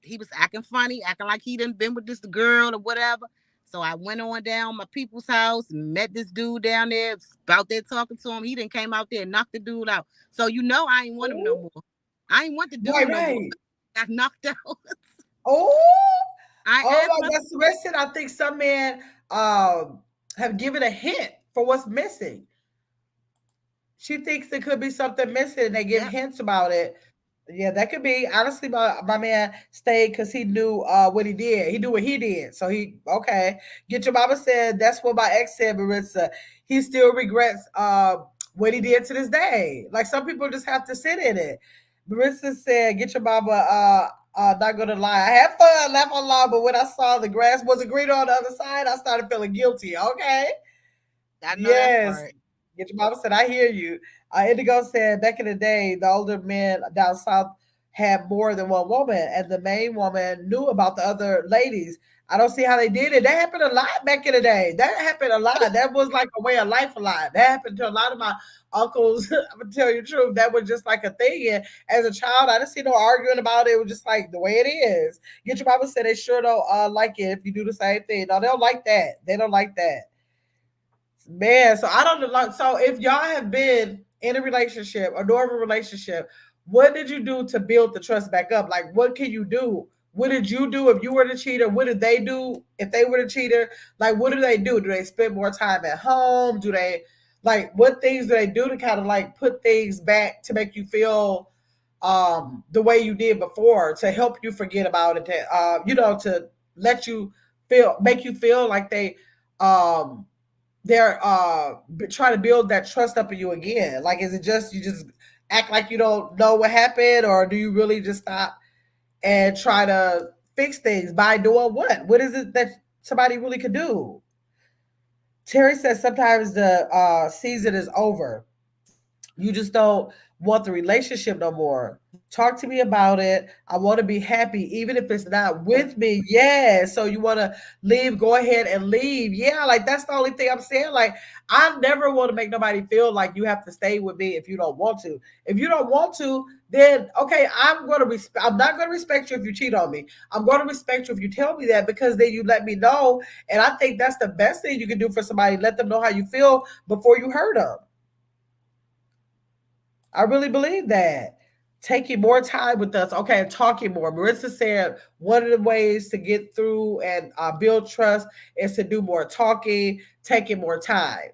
he was acting funny, acting like he didn't been with this girl or whatever. So I went on down my people's house, met this dude down there, out there talking to him. He didn't came out there and knocked the dude out. So I ain't want him no Ooh. more. I ain't want the Right. dude no more. Right. Got knocked out. Oh. I Oh asked my my God, listen, I think some men um have given a hint for what's missing. She thinks there could be something missing and they give yep. hints about it. Yeah, that could be. Honestly, my man stayed because he knew what he did. He knew what he did. So he okay. Get your mama said that's what my ex said, Marissa. He still regrets what he did to this day. Like some people just have to sit in it. Marissa said, get your mama not gonna lie. I had fun, laugh on laugh, but when I saw the grass wasn't greener on the other side, I started feeling guilty. Okay. I know that Yes. part. Get your mama said, I hear you. Indigo said, back in the day, the older men down south had more than one woman, and the main woman knew about the other ladies. I don't see how they did it. That happened a lot back in the day. That happened a lot. That was like a way of life a lot. That happened to a lot of my uncles. I'm gonna tell you the truth. That was just like a thing. And as a child, I didn't see no arguing about it. It was just like the way it is. Get your mama said they sure don't like it if you do the same thing. No, they don't like that. They don't like that. Man, so I don't know. Like, so if y'all have been in a relationship or know of a relationship, what did you do to build the trust back up? Like, what can you do? What did you do if you were the cheater? What did they do if they were the cheater? Like, what do they do? Do they spend more time at home? Do they like what things do they do to kind of like put things back to make you feel the way you did before to help you forget about it to to let you feel make you feel like um they're trying to build that trust up in you again. Like, is it just you just act like you don't know what happened, or do you really just stop and try to fix things by doing what? What is it that somebody really could do? Terry says sometimes the season is over. You just don't want the relationship no more. Talk to me about it. I want to be happy, even if it's not with me. Yeah. So you want to leave, go ahead and leave. Yeah. Like that's the only thing I'm saying. Like, I never want to make nobody feel like you have to stay with me if you don't want to. If you don't want to, then okay, I'm not gonna respect you if you cheat on me. I'm gonna respect you if you tell me that because then you let me know. And I think that's the best thing you can do for somebody. Let them know how you feel before you hurt them. I really believe that. Taking more time with us. Okay, talking more. Marissa said one of the ways to get through and build trust is to do more talking, taking more time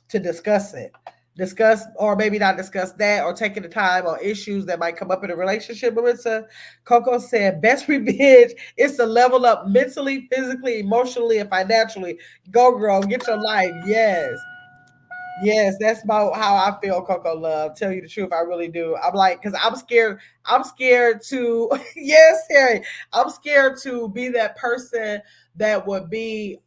to discuss it. Discuss, or maybe not discuss that, or taking the time on issues that might come up in a relationship. Marissa Coco said, best revenge is to level up mentally, physically, emotionally, and financially. Go, girl, get your life. Yes. Yes, that's about how I feel, Coco Love. Tell you the truth, I really do. I'm like, because I'm scared. I'm scared to, yes, Harry. I'm scared to be that person that would be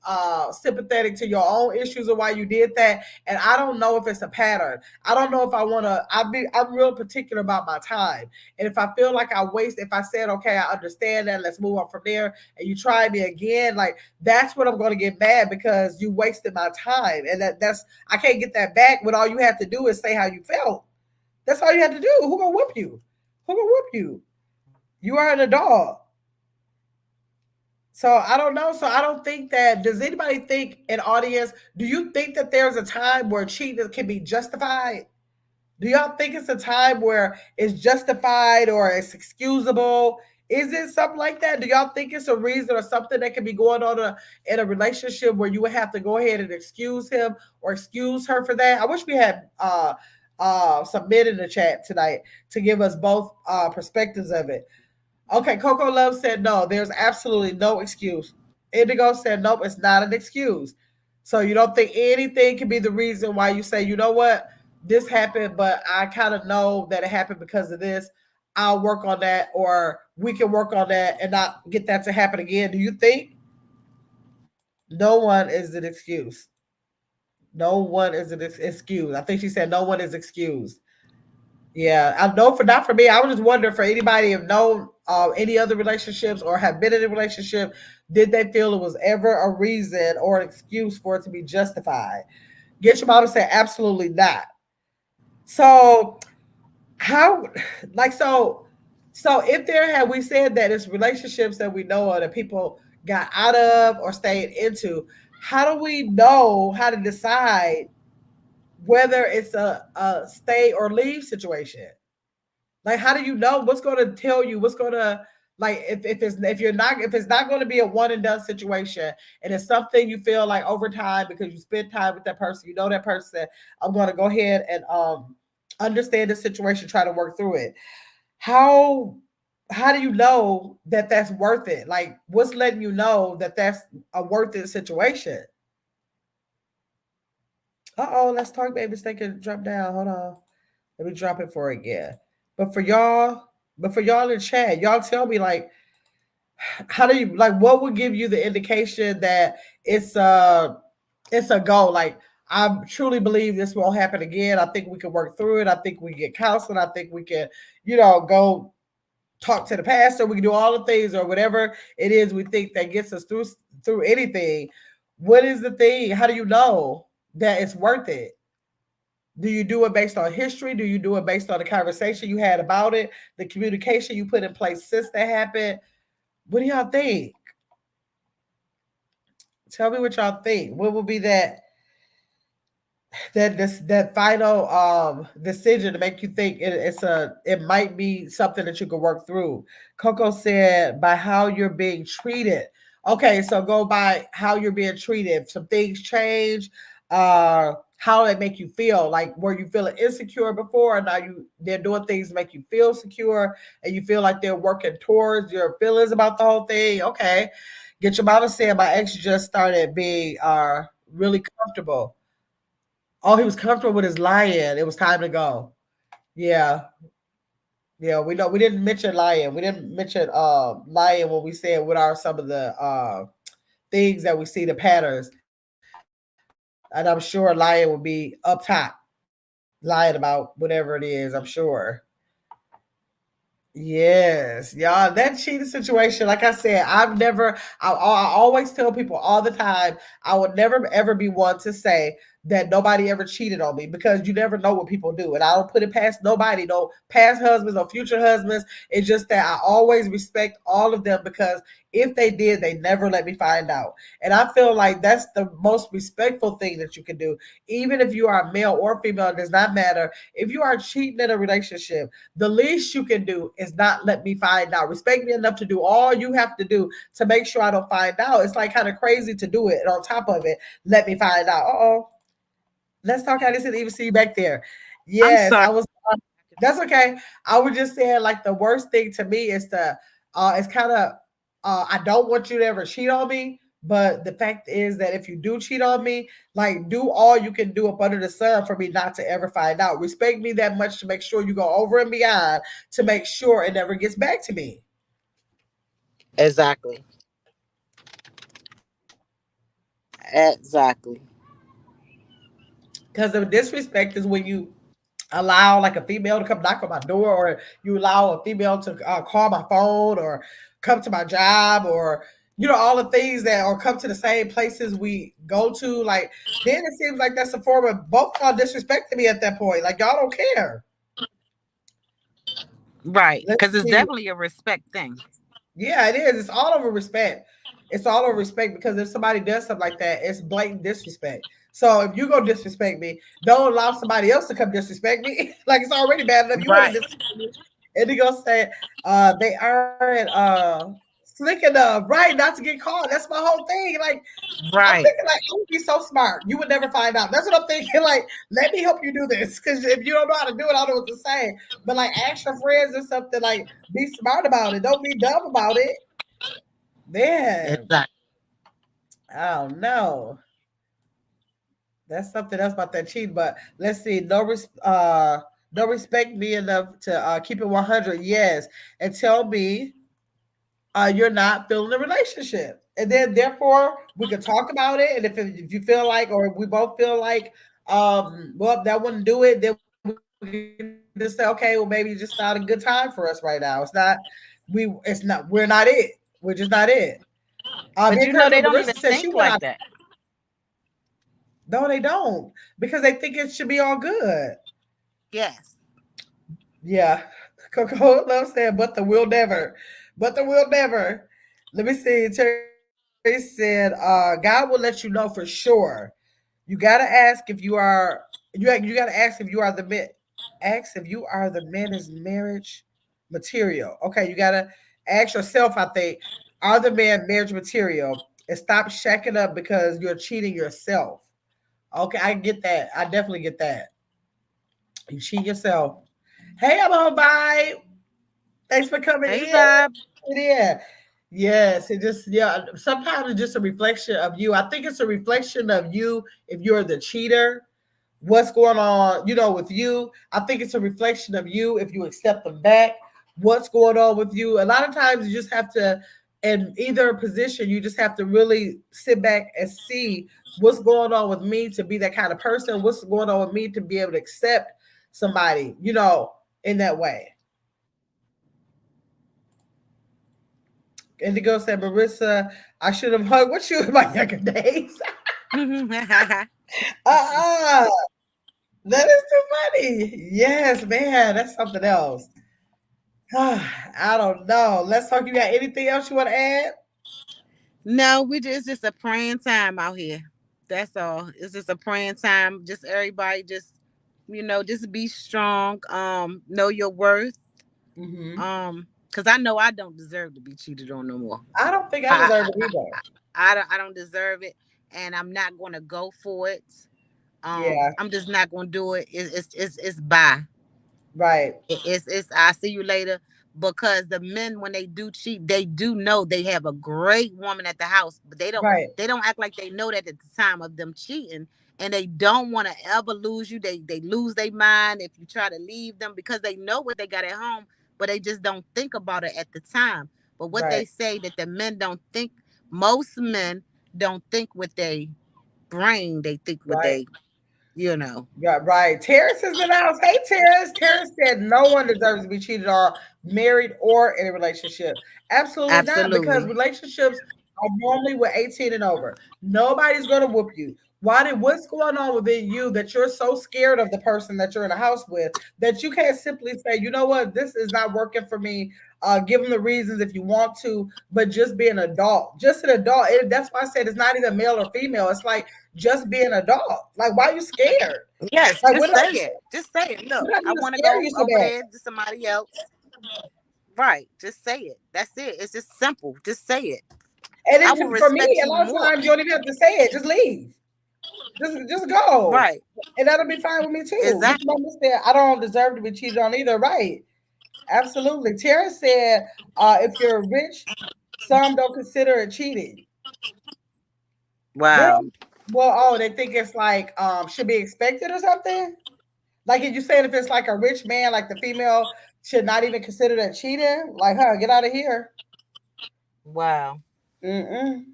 sympathetic to your own issues and why you did that. And I don't know if it's a pattern. I don't know if I want to. I'm real particular about my time. And if I feel like I waste, if I said, okay, I understand that, let's move on from there, and you try me again, like that's when I'm going to get mad because you wasted my time, and that's I can't get that back when all you have to do is say how you felt. That's all you have to do. Who gonna whoop you? Who gonna whoop you? You are an adult. So I don't know. So I don't think that does anybody think an audience, do you think that there's a time where cheating can be justified? Do y'all think it's a time where it's justified or it's excusable? Is it something like that? Do y'all think it's a reason or something that can be going on in a relationship where you would have to go ahead and excuse him or excuse her for that? I wish we had some men in the chat tonight to give us both perspectives of it. Okay, Coco Love said no, there's absolutely no excuse. Indigo said nope, it's not an excuse. So you don't think anything can be the reason why you say, you know what, this happened, but I kind of know that it happened because of this. I'll work on that, or we can work on that and not get that to happen again. Do you think no one is an excuse? No one is an excuse. I think she said no one is excused. Yeah, I know for not for me. I was just wondering for anybody have known any other relationships or have been in a relationship, did they feel it was ever a reason or an excuse for it to be justified? Get your mom to say absolutely not. So how, like, so if there had we said that it's relationships that we know of that people got out of or stayed into, how do we know how to decide whether it's a stay or leave situation? Like, how do you know what's going to tell you? What's going to Like if it's not going to be a one and done situation, and it's something you feel like over time because you spend time with that person, you know that person, I'm going to go ahead and understand the situation, try to work through it. How how do you know that that's worth it? Like, what's letting you know that that's a worth it situation? Uh-oh, let's talk, baby. They can drop down. Hold on. Let me drop it for it again. But for y'all, but for y'all in chat, y'all tell me like how do you like what would give you the indication that it's a goal? Like I truly believe this won't happen again. I think we can work through it. I think we get counseling. I think we can, go talk to the pastor. We can do all the things or whatever it is we think that gets us through anything. What is the thing? How do you know that it's worth it? Do you do it based on history? Do you do it based on the conversation you had about it, the communication you put in place since that happened? What do y'all think? Tell me what y'all think. What would be that final decision to make you think it might be something that you could work through? Coco said by how you're being treated. Okay, so go by how you're being treated. Some things change. How they make you feel. Like were you feeling insecure before, and now they're doing things to make you feel secure, and you feel like they're working towards your feelings about the whole thing. Okay, get your mama saying my ex just started being really comfortable. Oh, he was comfortable with his lion. It was time to go. Yeah. Yeah, we know we didn't mention lion. We didn't mention lion when we said what are some of the things that we see, the patterns. And I'm sure lion will be up top, lying about whatever it is, I'm sure. Yes, y'all. That cheating situation, like I said, I always tell people all the time, I would never ever be one to say that nobody ever cheated on me because you never know what people do. And I don't put it past nobody, no past husbands, no future husbands. It's just that I always respect all of them because if they did, they never let me find out. And I feel like that's the most respectful thing that you can do. Even if you are male or female, it does not matter. If you are cheating in a relationship, the least you can do is not let me find out. Respect me enough to do all you have to do to make sure I don't find out. It's like kind of crazy to do it. And on top of it, let me find out. Oh, let's talk. I didn't even see you back there. I'm Yes, sorry. I was. That's okay. I was just saying, like the worst thing to me is it's kind of, I don't want you to ever cheat on me. But the fact is that if you do cheat on me, like do all you can do up under the sun for me not to ever find out. Respect me that much to make sure you go over and beyond to make sure it never gets back to me. Exactly. Exactly. Because the disrespect is when you allow like a female to come knock on my door, or you allow a female to call my phone, or come to my job, or all the things that, or come to the same places we go to. Like then it seems like that's a form of both y'all disrespecting me at that point. Like y'all don't care. Right. Let's Because it's see. definitely a respect thing. Yeah, it is. It's all over respect. It's all over respect because if somebody does something like that, it's blatant disrespect. So if you go disrespect me, don't allow somebody else to come disrespect me. Like it's already bad enough. You want to Right. disrespect me. And they gonna say, they aren't slick enough, right? Not to get caught. That's my whole thing. Like I'm Right. thinking like I would be so smart. You would never find out. That's what I'm thinking. Like, let me help you do this. Cause if you don't know how to do it, I don't know what to say. But like ask your friends or something, like be smart about it. Don't be dumb about it. Man, Exactly. I don't know. That's something else about that cheat. But let's see. No respect me enough to keep it 100. Yes. And tell me you're not feeling the relationship. And then therefore we could talk about it. And if you feel like, or we both feel like, well, that wouldn't do it, then we can just say, okay, well, maybe it's just not a good time for us right now. We're not it. We're just not it. Me and But they don't Marissa even said she think went out. like that. No, they don't, because they think it should be all good. Yes. Yeah. Coco Love said, but the will never. But the will never. Let me see. Terry said, God will let you know for sure. You gotta ask if you are you gotta ask if you are the men. Ask if you are the men is marriage material. Okay, you gotta Ask yourself, I think, are the men marriage material? And stop shacking up because you're cheating yourself. Okay, I get that. I definitely get that. You cheat yourself. Hey, I'm on vibe. Thanks for coming Hey, in. Vibe. Yeah. Yes, it just sometimes it's just a reflection of you. I think it's a reflection of you if you're the cheater. What's going on, with you. I think it's a reflection of you if you accept them back. What's going on with you? A lot of times you just have to, in either position, you just have to really sit back and see what's going on with me to be that kind of person. What's going on with me to be able to accept somebody, in that way. Indigo said, Marissa, I should have hugged with you in my younger days. uh-uh. That is too funny. Yes, man, that's something else. I don't know. Let's talk. You got anything else you want to add? No, it's just a praying time out here. That's all. It's just a praying time. Just everybody, just be strong. Know your worth. Hmm. Because I know I don't deserve to be cheated on no more. I don't think I I deserve I, it either. I don't deserve it, and I'm not going to go for it. Yeah, I'm just not going to do it. It's bye. right, It's I see you later, because the men, when they do cheat, they do know they have a great woman at the house, but right, they don't act like they know that at the time of them cheating, and they don't want to ever lose you. They lose their mind if you try to leave them, because they know what they got at home, but they just don't think about it at the time. But what right, they say, that the men don't think, most men don't think with their brain, they think with right. they, you know. Yeah, right. Terrence is in the house. Hey, Terrence. Terrence said no one deserves to be cheated on, married or in a relationship. Absolutely not, because Absolutely. relationships are normally with 18 and over. Nobody's going to whoop you. What's going on within you that you're so scared of the person that you're in a house with that you can't simply say, you know what, this is not working for me. Give them the reasons if you want to, but just be an adult. Just an adult. That's why I said it's not even male or female. It's like just be an adult. Like, why are you scared? Yes, Like, just say it. Just say it. Look, we're not I even want to scared go you so over bad. there to somebody else. Right. Just say it. That's it. It's just simple. Just say it. And I then will for me, respect a you lot of more. times you don't even have to say it. Just leave. Just go. Right. And that'll be fine with me too. Miss Exactly. Mama said, I don't deserve to be cheated on either. Right. Absolutely. Tara said, if you're rich, some don't consider it cheating. Wow. Really? Well, they think it's like should be expected or something. Like if you saying if it's like a rich man, like the female should not even consider that cheating. Like, get out of here. Wow. Mm-mm.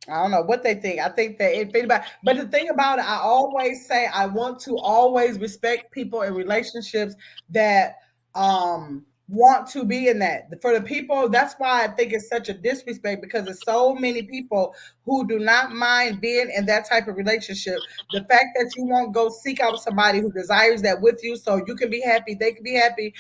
I don't know what they think. I think that if anybody, but the thing about it, I always say I want to always respect people in relationships that want to be in that. For the people, that's why I think it's such a disrespect because there's so many people who do not mind being in that type of relationship. The fact that you won't go seek out somebody who desires that with you so you can be happy, they can be happy,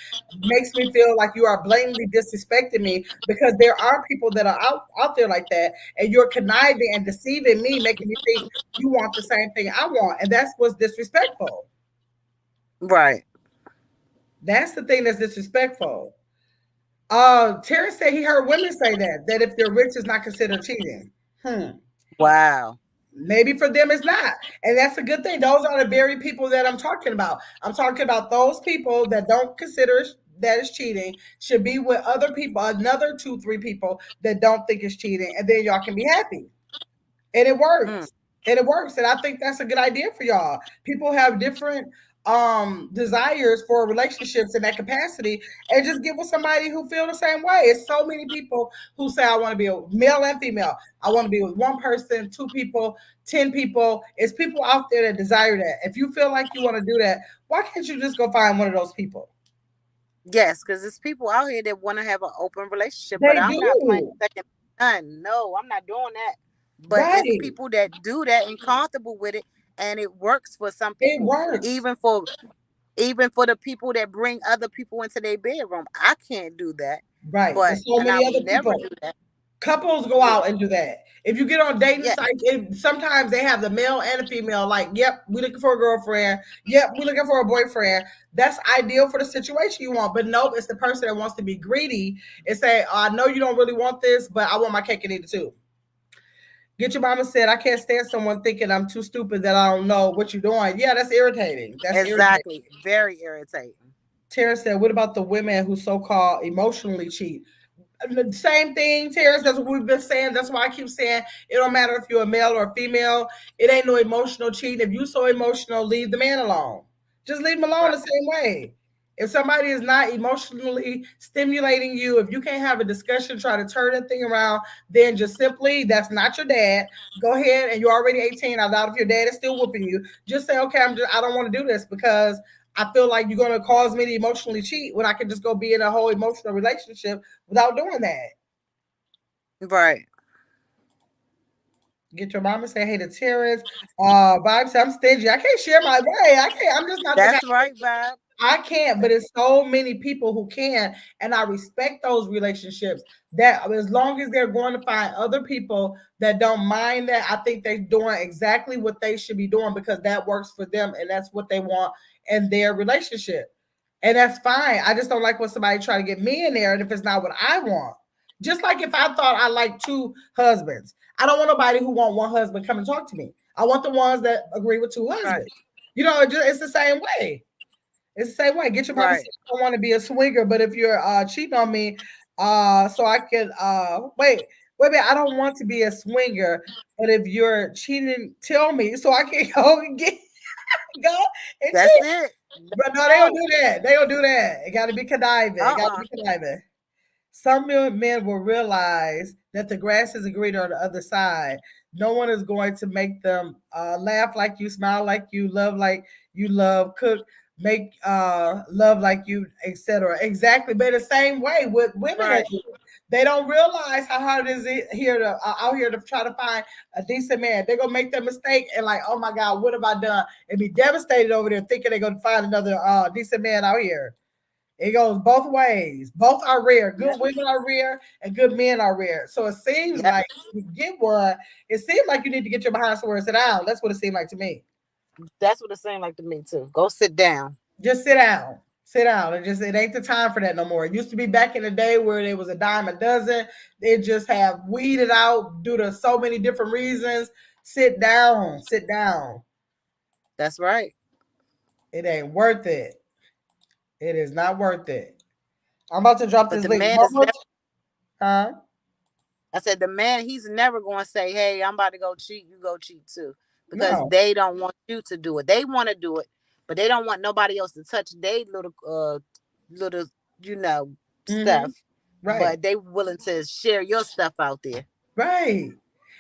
makes me feel like you are blatantly disrespecting me because there are people that are out there like that and you're conniving and deceiving me, making me think you want the same thing I want. And that's what's disrespectful. Right. That's the thing that's disrespectful. Terrence said he heard women say that if they're rich is not considered cheating. Wow. Maybe for them it's not. And that's a good thing. Those are the very people that I'm talking about. I'm talking about those people that don't consider that is cheating should be with other people, another two, three people that don't think it's cheating, and then y'all can be happy. And it Mm. works. And it works. And I think that's a good idea for y'all. People have different desires for relationships in that capacity and just get with somebody who feel the same way. It's so many people who say I want to be a male and female. I want to be with one person, two people, 10 people. It's people out there that desire that. If you feel like you want to do that, why can't you just go find one of those people? Yes, because there's people out here that want to have an open relationship, but They I'm not playing do. second. None. No, I'm not doing that. But it's Right. people that do that and comfortable with it, and it works for some It people. works. Even for the people that bring other people into their bedroom, I can't do that. Right. There's so And I many will other never people. do that. Couples go Yeah. out and do that. If you get on dating Yeah. sites, sometimes they have the male and the female. Like, yep, we looking for a girlfriend. Yep, we looking for a boyfriend. That's ideal for the situation you want. But nope, it's the person that wants to be greedy and say, "I know you don't really want this, but I want my cake and eat it too." Get your mama said, "I can't stand someone thinking I'm too stupid that I don't know what you're doing." Yeah, that's irritating. That's irritating. Exactly. Very irritating. Tara said, "What about the women who so-called emotionally cheat?" The same thing, Terrence. That's what we've been saying. That's why I keep saying it don't matter if you're a male or a female. It ain't no emotional cheating. If you so emotional, leave the man alone. Just leave him alone Right. the same way. If somebody is not emotionally stimulating you, if you can't have a discussion, try to turn that thing around, then just simply, that's not your dad. Go ahead, and you're already 18. I doubt if your dad is still whooping you. Just say, okay, I don't want to do this because I feel like you're going to cause me to emotionally cheat when I can just go be in a whole emotional relationship without doing that. Right. Get your mama say hey to Terrence. Vibe say I'm stingy. I can't share my way. I can't. I'm just not the guy. That's right, Bob. I can't, but it's so many people who can, and I respect those relationships. That as long as they're going to find other people that don't mind that, I think they're doing exactly what they should be doing because that works for them and that's what they want in their relationship. And that's fine. I just don't like when somebody try to get me in there, and if it's not what I want. Just like if I thought I liked two husbands, I don't want nobody who want one husband come and talk to me. I want the ones that agree with two Right. husbands. It's the same way. It's the same way. Get your mama said Right. you don't want to be a swinger, but if you're cheating on me, so I can wait a minute, I don't want to be a swinger, but if you're cheating, tell me so I can go and go and That's cheat. it. But no, they don't Oh. do that. They don't do that. It gotta be conniving. It gotta Uh-uh. be conniving. Some men will realize that the grass is greener on the other side. No one is going to make them laugh like you, smile like you love, cook, make love like you, etc. Exactly. But the same way with women that Right. do it. They don't realize how hard it is here to out here to try to find a decent man. They're gonna make that mistake and like, oh my God, what have I done? And be devastated over there thinking they're gonna find another decent man out here. It goes both ways. Both are rare. Good Yep. women are rare and good men are rare. So it seems Yep. like you get one, it seems like you need to get your behind somewhere and sit down. That's what it seemed like to me. That's what it seemed like to me too. Go sit down. Just sit down. Sit down. It ain't the time for that no more. It used to be back in the day where there was a dime a dozen. They just have weeded out due to so many different reasons. Sit down. Sit down. That's right. It ain't worth it. It is not worth it. I'm about to drop But this the link. man is never, Huh? I said the man, he's never going to say, "Hey, I'm about to go cheat, you go cheat too." Because No. they don't want you to do it. They want to do it, but they don't want nobody else to touch their little you know Mm-hmm. stuff. Right. But they willing to share your stuff out there. Right.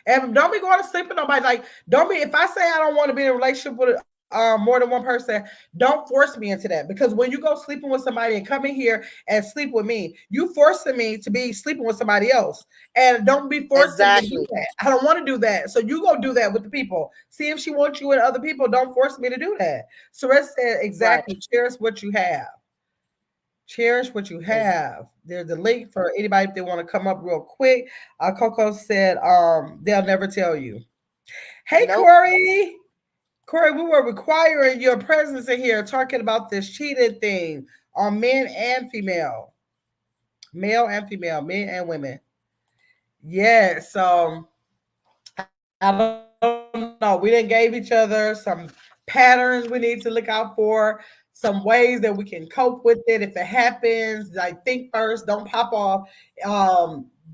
And don't be going to sleep with nobody. Like, don't be, if I say I don't want to be in a relationship with more than one person, don't force me into that. Because when you go sleeping with somebody and come in here and sleep with me, you forcing me to be sleeping with somebody else. And don't be forcing me to do Exactly. that. I don't want to do that. So you go do that with the people. See if she wants you and other people. Don't force me to do that. So let's say Right. exactly, cherish what you have. Cherish what you Ex- have. There's a link for anybody if they want to come up real quick. Coco said, they'll never tell you. Hey, nope. Corey. Corey, we were requiring your presence in here talking about this cheating thing on men and female, male and female, men and women. Yeah, so I don't know. We didn't gave each other some patterns we need to look out for, some ways that we can cope with it if it happens. Like think first, don't pop off.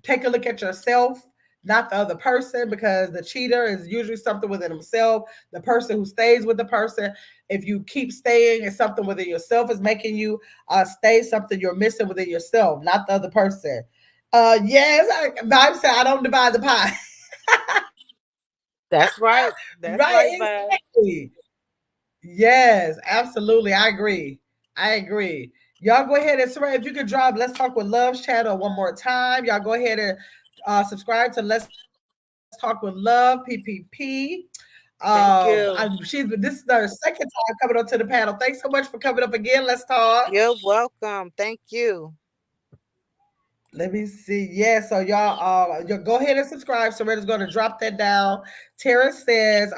Take a look at yourself, not the other person, because the cheater is usually something within himself. The person who stays with the person, if you keep staying, it's something within yourself is making you stay. Something you're missing within yourself, not the other person. Yes, Vibe said I don't divide the pie. That's right. That's right, Right, bud. exactly. Yes, absolutely. I agree. I agree. Y'all go ahead and if you could drop Let's Talk with Love's channel one more time. Y'all go ahead and subscribe to Let's Talk with Love, PPP. Thank you. This is her second time coming up to the panel. Thanks so much for coming up again. Let's talk. You're welcome. Thank you. Let me see. Yeah, so y'all, you go ahead and subscribe. Serena's going to drop that down. Tara says,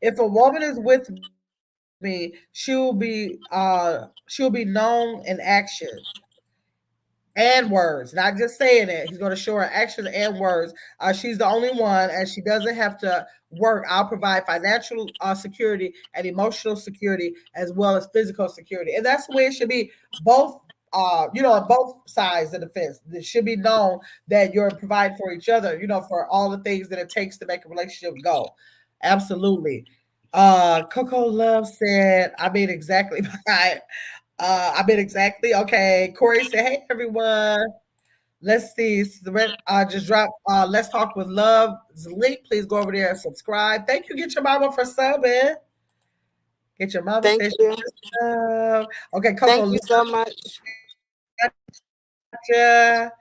if a woman is with me, she'll be known in action and words, not just saying it. He's going to show her actions and words. She's the only one, and she doesn't have to work. I'll provide financial security and emotional security as well as physical security, and that's the way it should be. Both, on both sides of the fence, it should be known that you're providing for each other. For all the things that it takes to make a relationship go. Absolutely. Coco Love said, "I mean exactly right." I mean exactly. Okay. Corey said, "Hey everyone. Let's see. Just drop Let's Talk with Love's link. Please go over there and subscribe. Thank you. Get your mama for subbing. Get your mama Thank says you. sub. Okay, Coco Thank you so much. gotcha.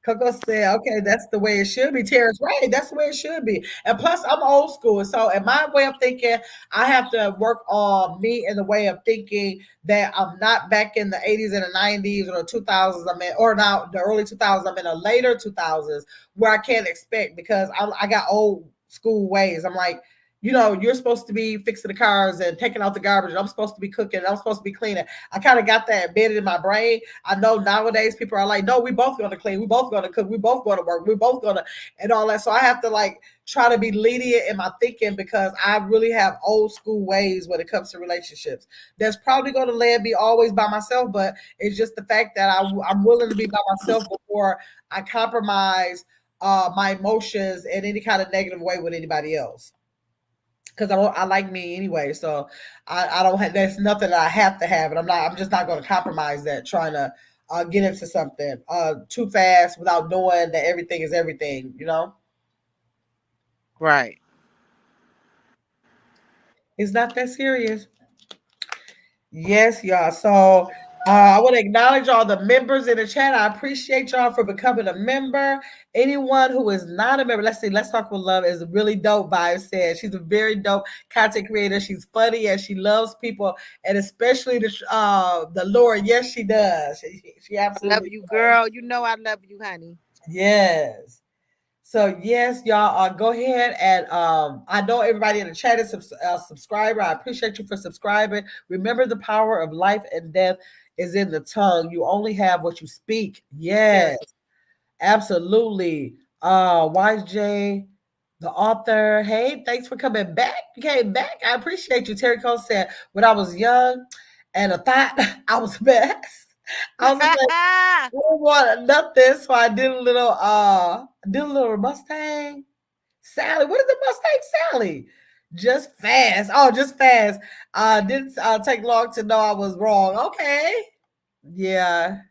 Coco said, okay, that's the way it should be. Terrence, right? That's the way it should be. And plus, I'm old school. So, in my way of thinking, I have to work on me in the way of thinking that I'm not back in the 80s and the 90s or the 2000s. Or now the early 2000s. I'm in the later 2000s where I can't expect because I got old school ways. I'm like, you're supposed to be fixing the cars and taking out the garbage. I'm supposed to be cooking. I'm supposed to be cleaning. I kind of got that embedded in my brain. I know nowadays people are like, no, we both going to clean. We both going to cook. We both going to work. We both going to, and all that. So I have to try to be lenient in my thinking because I really have old school ways when it comes to relationships. That's probably going to land me always by myself, but it's just the fact that I'm willing to be by myself before I compromise my emotions in any kind of negative way with anybody else because I like me anyway. So I don't have, that's nothing that I have to have, and I'm just not going to compromise that trying to get into something too fast without knowing that everything is everything. Right. It's not that serious. Yes, y'all. So I want to acknowledge all the members in the chat. I appreciate y'all for becoming a member. Anyone who is not a member, let's see, Let's Talk with Love is a really dope vibe said. She's a very dope content creator. She's funny and she loves people and especially the Lord. Yes, she does. She Love absolutely you, does. girl. You know I love you, honey. Yes. So yes, y'all go ahead and I know everybody in the chat is a subscriber. I appreciate you for subscribing. Remember the power of life and death is in the tongue. You only have what you speak. Yes, Period. absolutely. YJ, the author. Hey, thanks for coming back. You came back. I appreciate you. Terry Cole said, when I was young and a thought, I was best. I was like, I don't want nothing, so I did a little Mustang Sally. What is the Mustang Sally? Just fast. Oh, just fast. Didn't take long to know I was wrong. Okay. Yeah.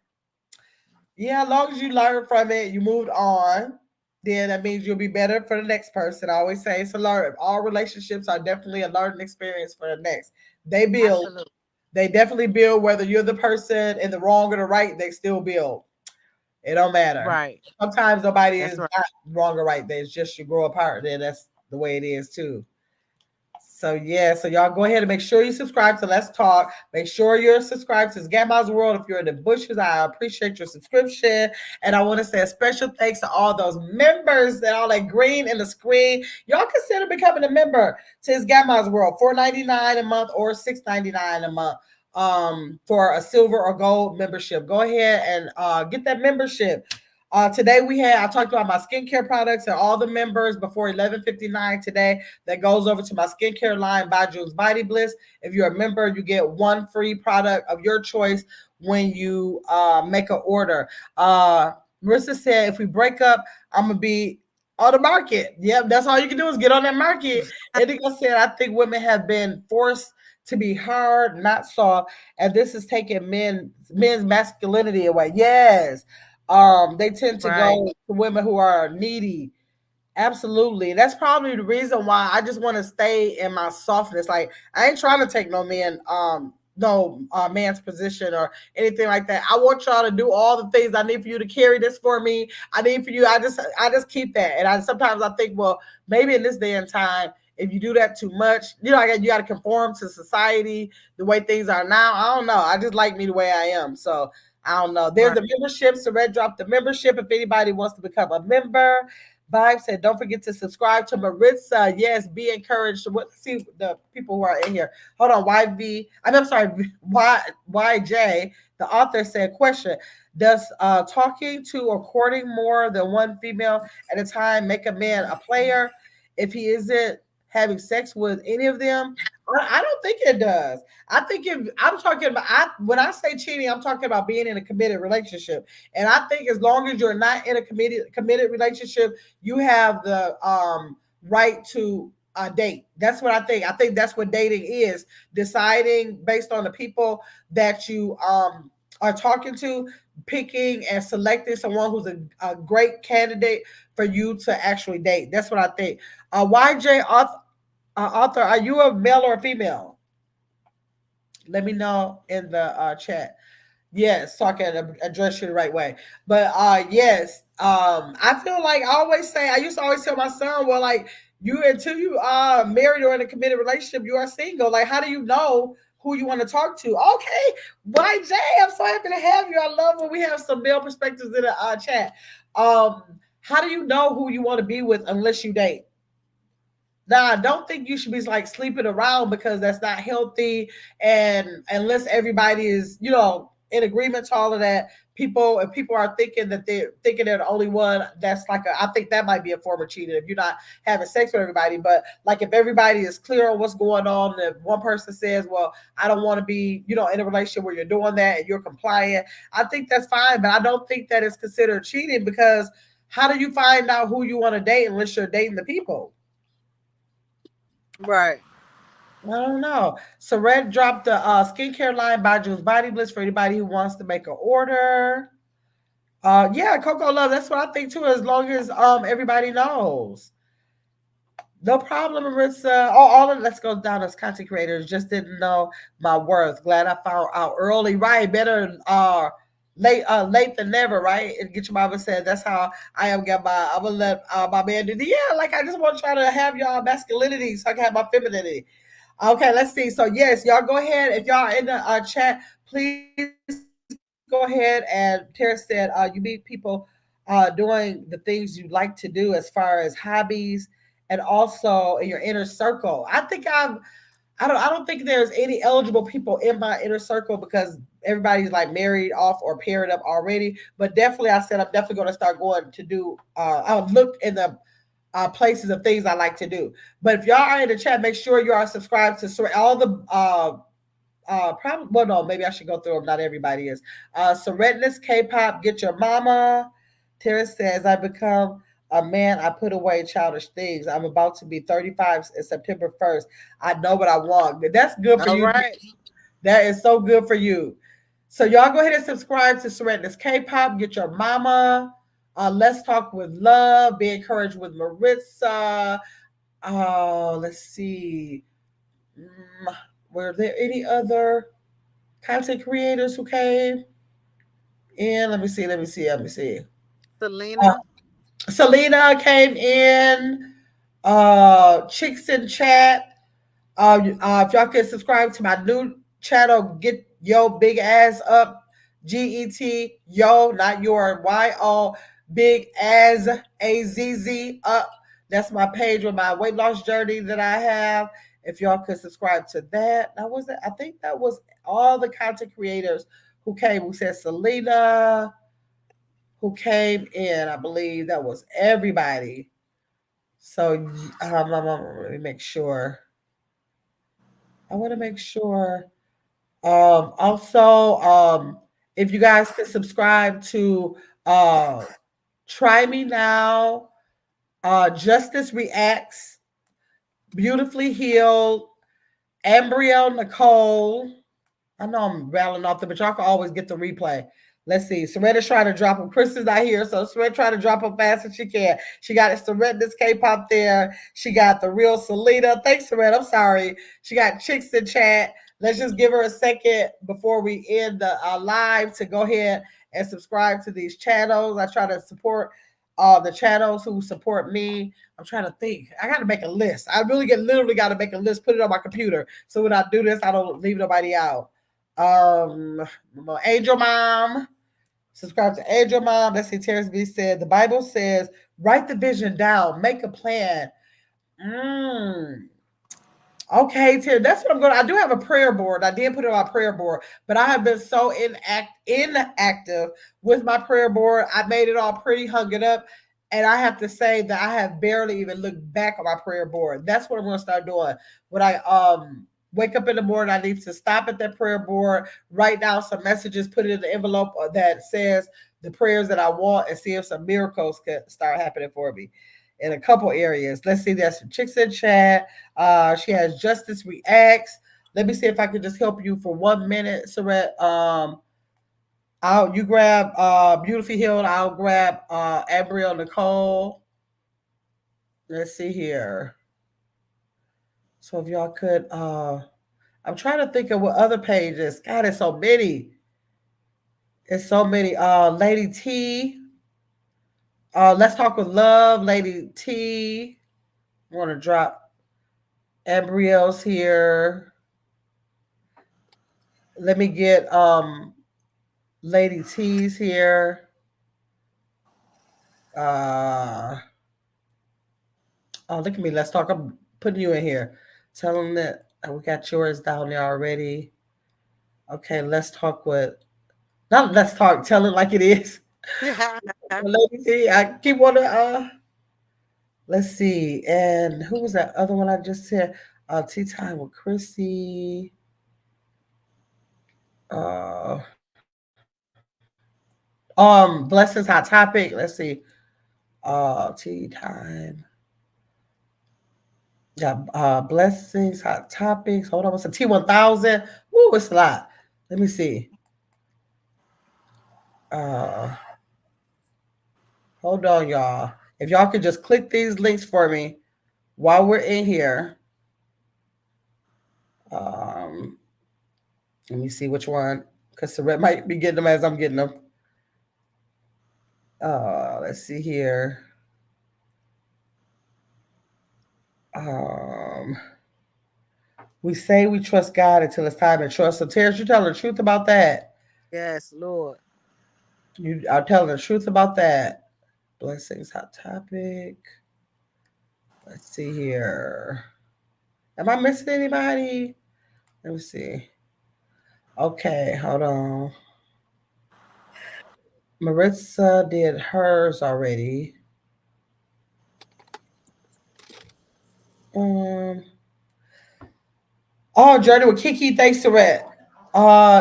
Yeah, as long as you learn from it, you moved on, then that means you'll be better for the next person. I always say it's a learn. All relationships are definitely a learning experience for the next. They build. Absolutely. They definitely build whether you're the person in the wrong or the right, they still build. It don't matter. Right. Sometimes nobody That's is right. not wrong or right. It's just you grow apart. And that's the way it is too. So yeah, so y'all go ahead and make sure you subscribe to Let's Talk. Make sure you're subscribed to Gamma's World. If you're in the bushes, I appreciate your subscription. And I want to say a special thanks to all those members that all that green in the screen. Y'all consider becoming a member to his Gamma's World. $4.99 a month or $6.99 a month for a silver or gold membership. Go ahead and get that membership. Today I talked about my skincare products and all the members before 11:59 today. That goes over to my skincare line by Jules Body Bliss. If you're a member, you get one free product of your choice when you make an order. Marissa said, if we break up, I'm gonna be on the market. Yep, that's all you can do is get on that market. Indigo said, I think women have been forced to be hard, not soft, and this is taking men's masculinity away. Yes. They tend to Right. go to women who are needy. Absolutely. That's probably the reason why I just want to stay in my softness. Like I ain't trying to take no man's position or anything like that. I want y'all to do all the things I need for you to carry this for me. I need for you. I just keep that. And sometimes I think, well, maybe in this day and time, if you do that too much, you got to conform to society the way things are now. I don't know. I just like me the way I am. So I don't know. There's Right. the membership. So Red dropped the membership if anybody wants to become a member. Vibe said, don't forget to subscribe to Maritza. Yes, be encouraged. Let's see the people who are in here. Hold on. I'm sorry. YJ, the author said, question. Does talking to or courting more than one female at a time make a man a player if he isn't having sex with any of them? I don't think it does. I think if I'm talking about, when I say cheating, I'm talking about being in a committed relationship. And I think as long as you're not in a committed relationship, you have the right to date. That's what I think. I think that's what dating is: deciding based on the people that you are talking to, picking and selecting someone who's a great candidate for you to actually date. That's what I think. YJ author, are you a male or a female? Let me know in the chat. Yes, so I can address you the right way. But yes, I feel like I used to always tell my son, well, like you until you are married or in a committed relationship, you are single. Like, how do you know who you want to talk to? Okay, YJ, I'm so happy to have you. I love when we have some male perspectives in the chat. How do you know who you want to be with unless you date? Now, I don't think you should be like sleeping around because that's not healthy. And unless everybody is, in agreement to all of that, if people are thinking that they're the only one, that's like I think that might be a form of cheating if you're not having sex with everybody. But like if everybody is clear on what's going on, if one person says, well, I don't want to be, in a relationship where you're doing that and you're compliant, I think that's fine. But I don't think that is considered cheating because how do you find out who you want to date unless you're dating the people? Right. I don't know. So Red dropped the skincare line by Jules Body Bliss for anybody who wants to make an order. Yeah, Coco Love. That's what I think too. As long as everybody knows, no problem, Marissa. Oh, let's go down as content creators. Just didn't know my worth. Glad I found out early. Right, better late than never. Right, and get your mama said that's how I am. I'm gonna let my man do the like. I just want to try to have y'all masculinity so I can have my femininity. Okay, let's see. So yes, y'all go ahead. If y'all are in the chat, please go ahead. And Tara said you meet people doing the things you like to do as far as hobbies and also in your inner circle. I don't think there's any eligible people in my inner circle because everybody's like married off or paired up already. But definitely, I said I'm definitely going to start going to do. I'll look in the places of things I like to do. But if y'all are in the chat, make sure you are subscribed to all the probably, well, no, maybe I should go through them. Not everybody is. Serenus K-pop, get your mama. Tara says, I become a man. I put away childish things. I'm about to be 35 in September 1st. I know what I want. That's good for All you. right. That is so good for you. So y'all go ahead and subscribe to Serenus K-pop, get your mama. Let's talk with love. Be encouraged with Maritza. Let's see. Were there any other content creators who came in? Let me see. Selena. Selena came in. Chicks in chat. If y'all can subscribe to my new channel, get yo big ass up. GET yo, not your YO, big as AZZ up. That's my page with my weight loss journey that I have. If y'all could subscribe to that, I think that was all the content creators who came. Who said Selena, who came in. I believe that was everybody. So let me make sure. I want to make sure. Also, if you guys can subscribe to Try Me Now, Justice Reacts, Beautifully Healed, Embryo Nicole. I know I'm rattling off them, but y'all can always get the replay. Let's see. Serena's trying to drop them. Chris is not here, so Serena trying to drop them fast as she can. She got it. Serena's K-pop there. She got the real Selena. Thanks, Serena. I'm sorry. She got chicks in chat. Let's just give her a second before we end the live to go ahead and subscribe to these channels. I try to support the channels who support me. I'm trying to think. I got to make a list. I literally got to make a list, put it on my computer. So when I do this, I don't leave nobody out. Angel Mom. Subscribe to Angel Mom. Let's see. Terrence B said the Bible says write the vision down, make a plan. Okay, Terry, that's what I'm going to. I do have a prayer board. I did put it on my prayer board, but I have been so inactive with my prayer board. I made it all pretty, hung it up, and I have to say that I have barely even looked back on my prayer board. That's what I'm going to start doing. When I wake up in the morning, I need to stop at that prayer board, write down some messages, put it in the envelope that says the prayers that I want, and see if some miracles can start happening for me in a couple areas. Let's see, that's some chicks in chat. She has Justice Reacts. Let me see if I can just help you for 1 minute, Saret. You grab Beautiful Healed. I'll grab Abriel Nicole. Let's see here. So if y'all could, I'm trying to think of what other pages. God, it's so many. It's so many. Lady T. Let's Talk with Love, Lady T. I want to drop embryos here. Let me get Lady T's here. Oh, look at me. Let's talk. I'm putting you in here. Tell them that we got yours down there already. Okay, let's talk with. Not let's talk. Tell it like it is. Lady T, I keep wanting to. Let's see. And who was that other one I just said? Tea Time with Chrissy. Blessings Hot Topic. Let's see. Tea Time. Yeah, Blessings Hot Topics. Hold on. What's a T1000? Woo, it's a lot. Let me see. Hold on, y'all. If y'all could just click these links for me while we're in here. Let me see which one, because Saret might be getting them as I'm getting them. Let's see here. We say we trust God until it's time to trust. So, Terrence, you telling the truth about that? Yes, Lord. You are telling the truth about that. Blessings, Hot Topic. Let's see here. Am I missing anybody? Let me see. Okay, hold on. Maritza did hers already. Journey with Kiki. Thanks to Red.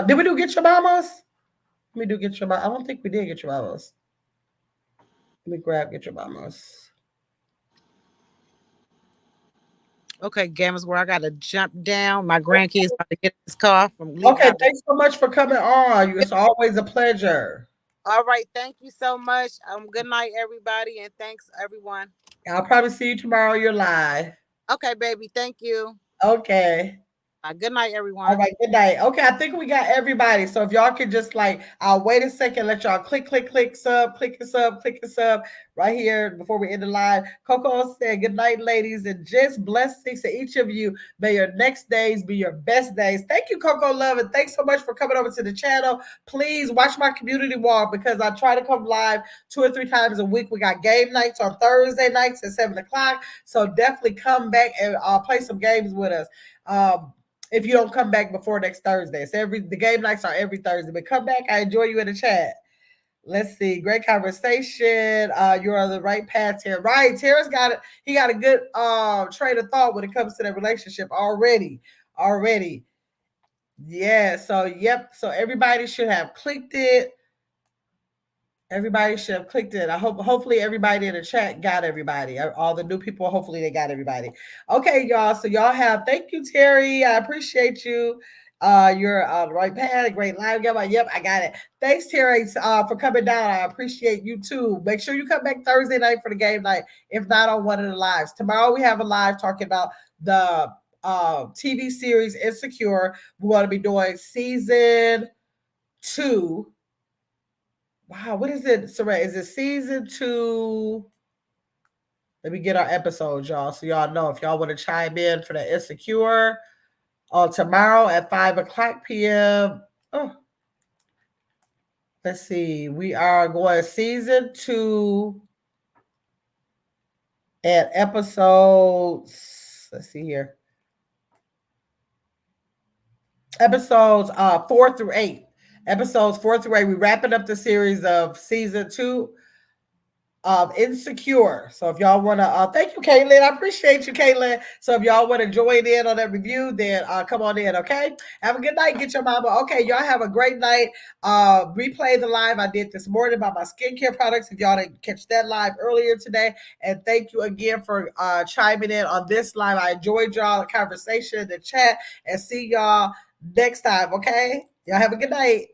Did we do Get Your Mamas? Let me do Get Your Mamas. I don't think we did Get Your Mamas. Let me grab Get Your Mamas. Okay, Gammas, where I gotta jump down. My grandkids about to get in this car from leaving. Okay, thanks so much for coming on. It's always a pleasure. All right, thank you so much. Good night, everybody, and thanks everyone. I'll probably see you tomorrow. You're live. Okay, baby. Thank you. Okay. Good night, everyone. All right, good night. Okay, I think we got everybody. So if y'all could just I'll wait a second, let y'all click sub right here before we end the live. Coco said, good night, ladies, and just blessings to each of you. May your next days be your best days. Thank you, Coco Love, and thanks so much for coming over to the channel. Please watch my community wall because I try to come live 2 or 3 times a week. We got game nights on Thursday nights at 7 o'clock. So definitely come back and play some games with us. If you don't come back before next Thursday. It's the game nights are every Thursday, but come back. I enjoy you in the chat. Let's see. Great conversation. You're on the right path here. Right. Tara's got it. He got a good train of thought when it comes to that relationship already. Yeah. So, yep. So everybody should have clicked it. Everybody should have clicked it. Hopefully everybody in the chat got everybody. All the new people, hopefully they got everybody. Okay, y'all. So y'all thank you, Terry. I appreciate you. You're on the right path. Great live. Yep, I got it. Thanks, Terry, for coming down. I appreciate you too. Make sure you come back Thursday night for the game night, if not on one of the lives. Tomorrow we have a live talking about the TV series Insecure. We're going to be doing season 2. Wow, what is it, Saray? Is it season 2? Let me get our episodes, y'all, so y'all know if y'all want to chime in for the Insecure on tomorrow at 5 o'clock p.m. Oh, let's see. We are going season 2 and episodes. Let's see here. Episodes 4 through 8. Episodes 4 through 8. We're wrapping up the series of season 2 of Insecure. So if y'all want to, thank you, Caitlin. I appreciate you, Caitlin. So if y'all want to join in on that review, then come on in, okay? Have a good night. Get your mama. Okay, y'all have a great night. Replay the live I did this morning about my skincare products if y'all didn't catch that live earlier today. And thank you again for chiming in on this live. I enjoyed y'all, the conversation, the chat, and see y'all next time, okay? Y'all have a good night.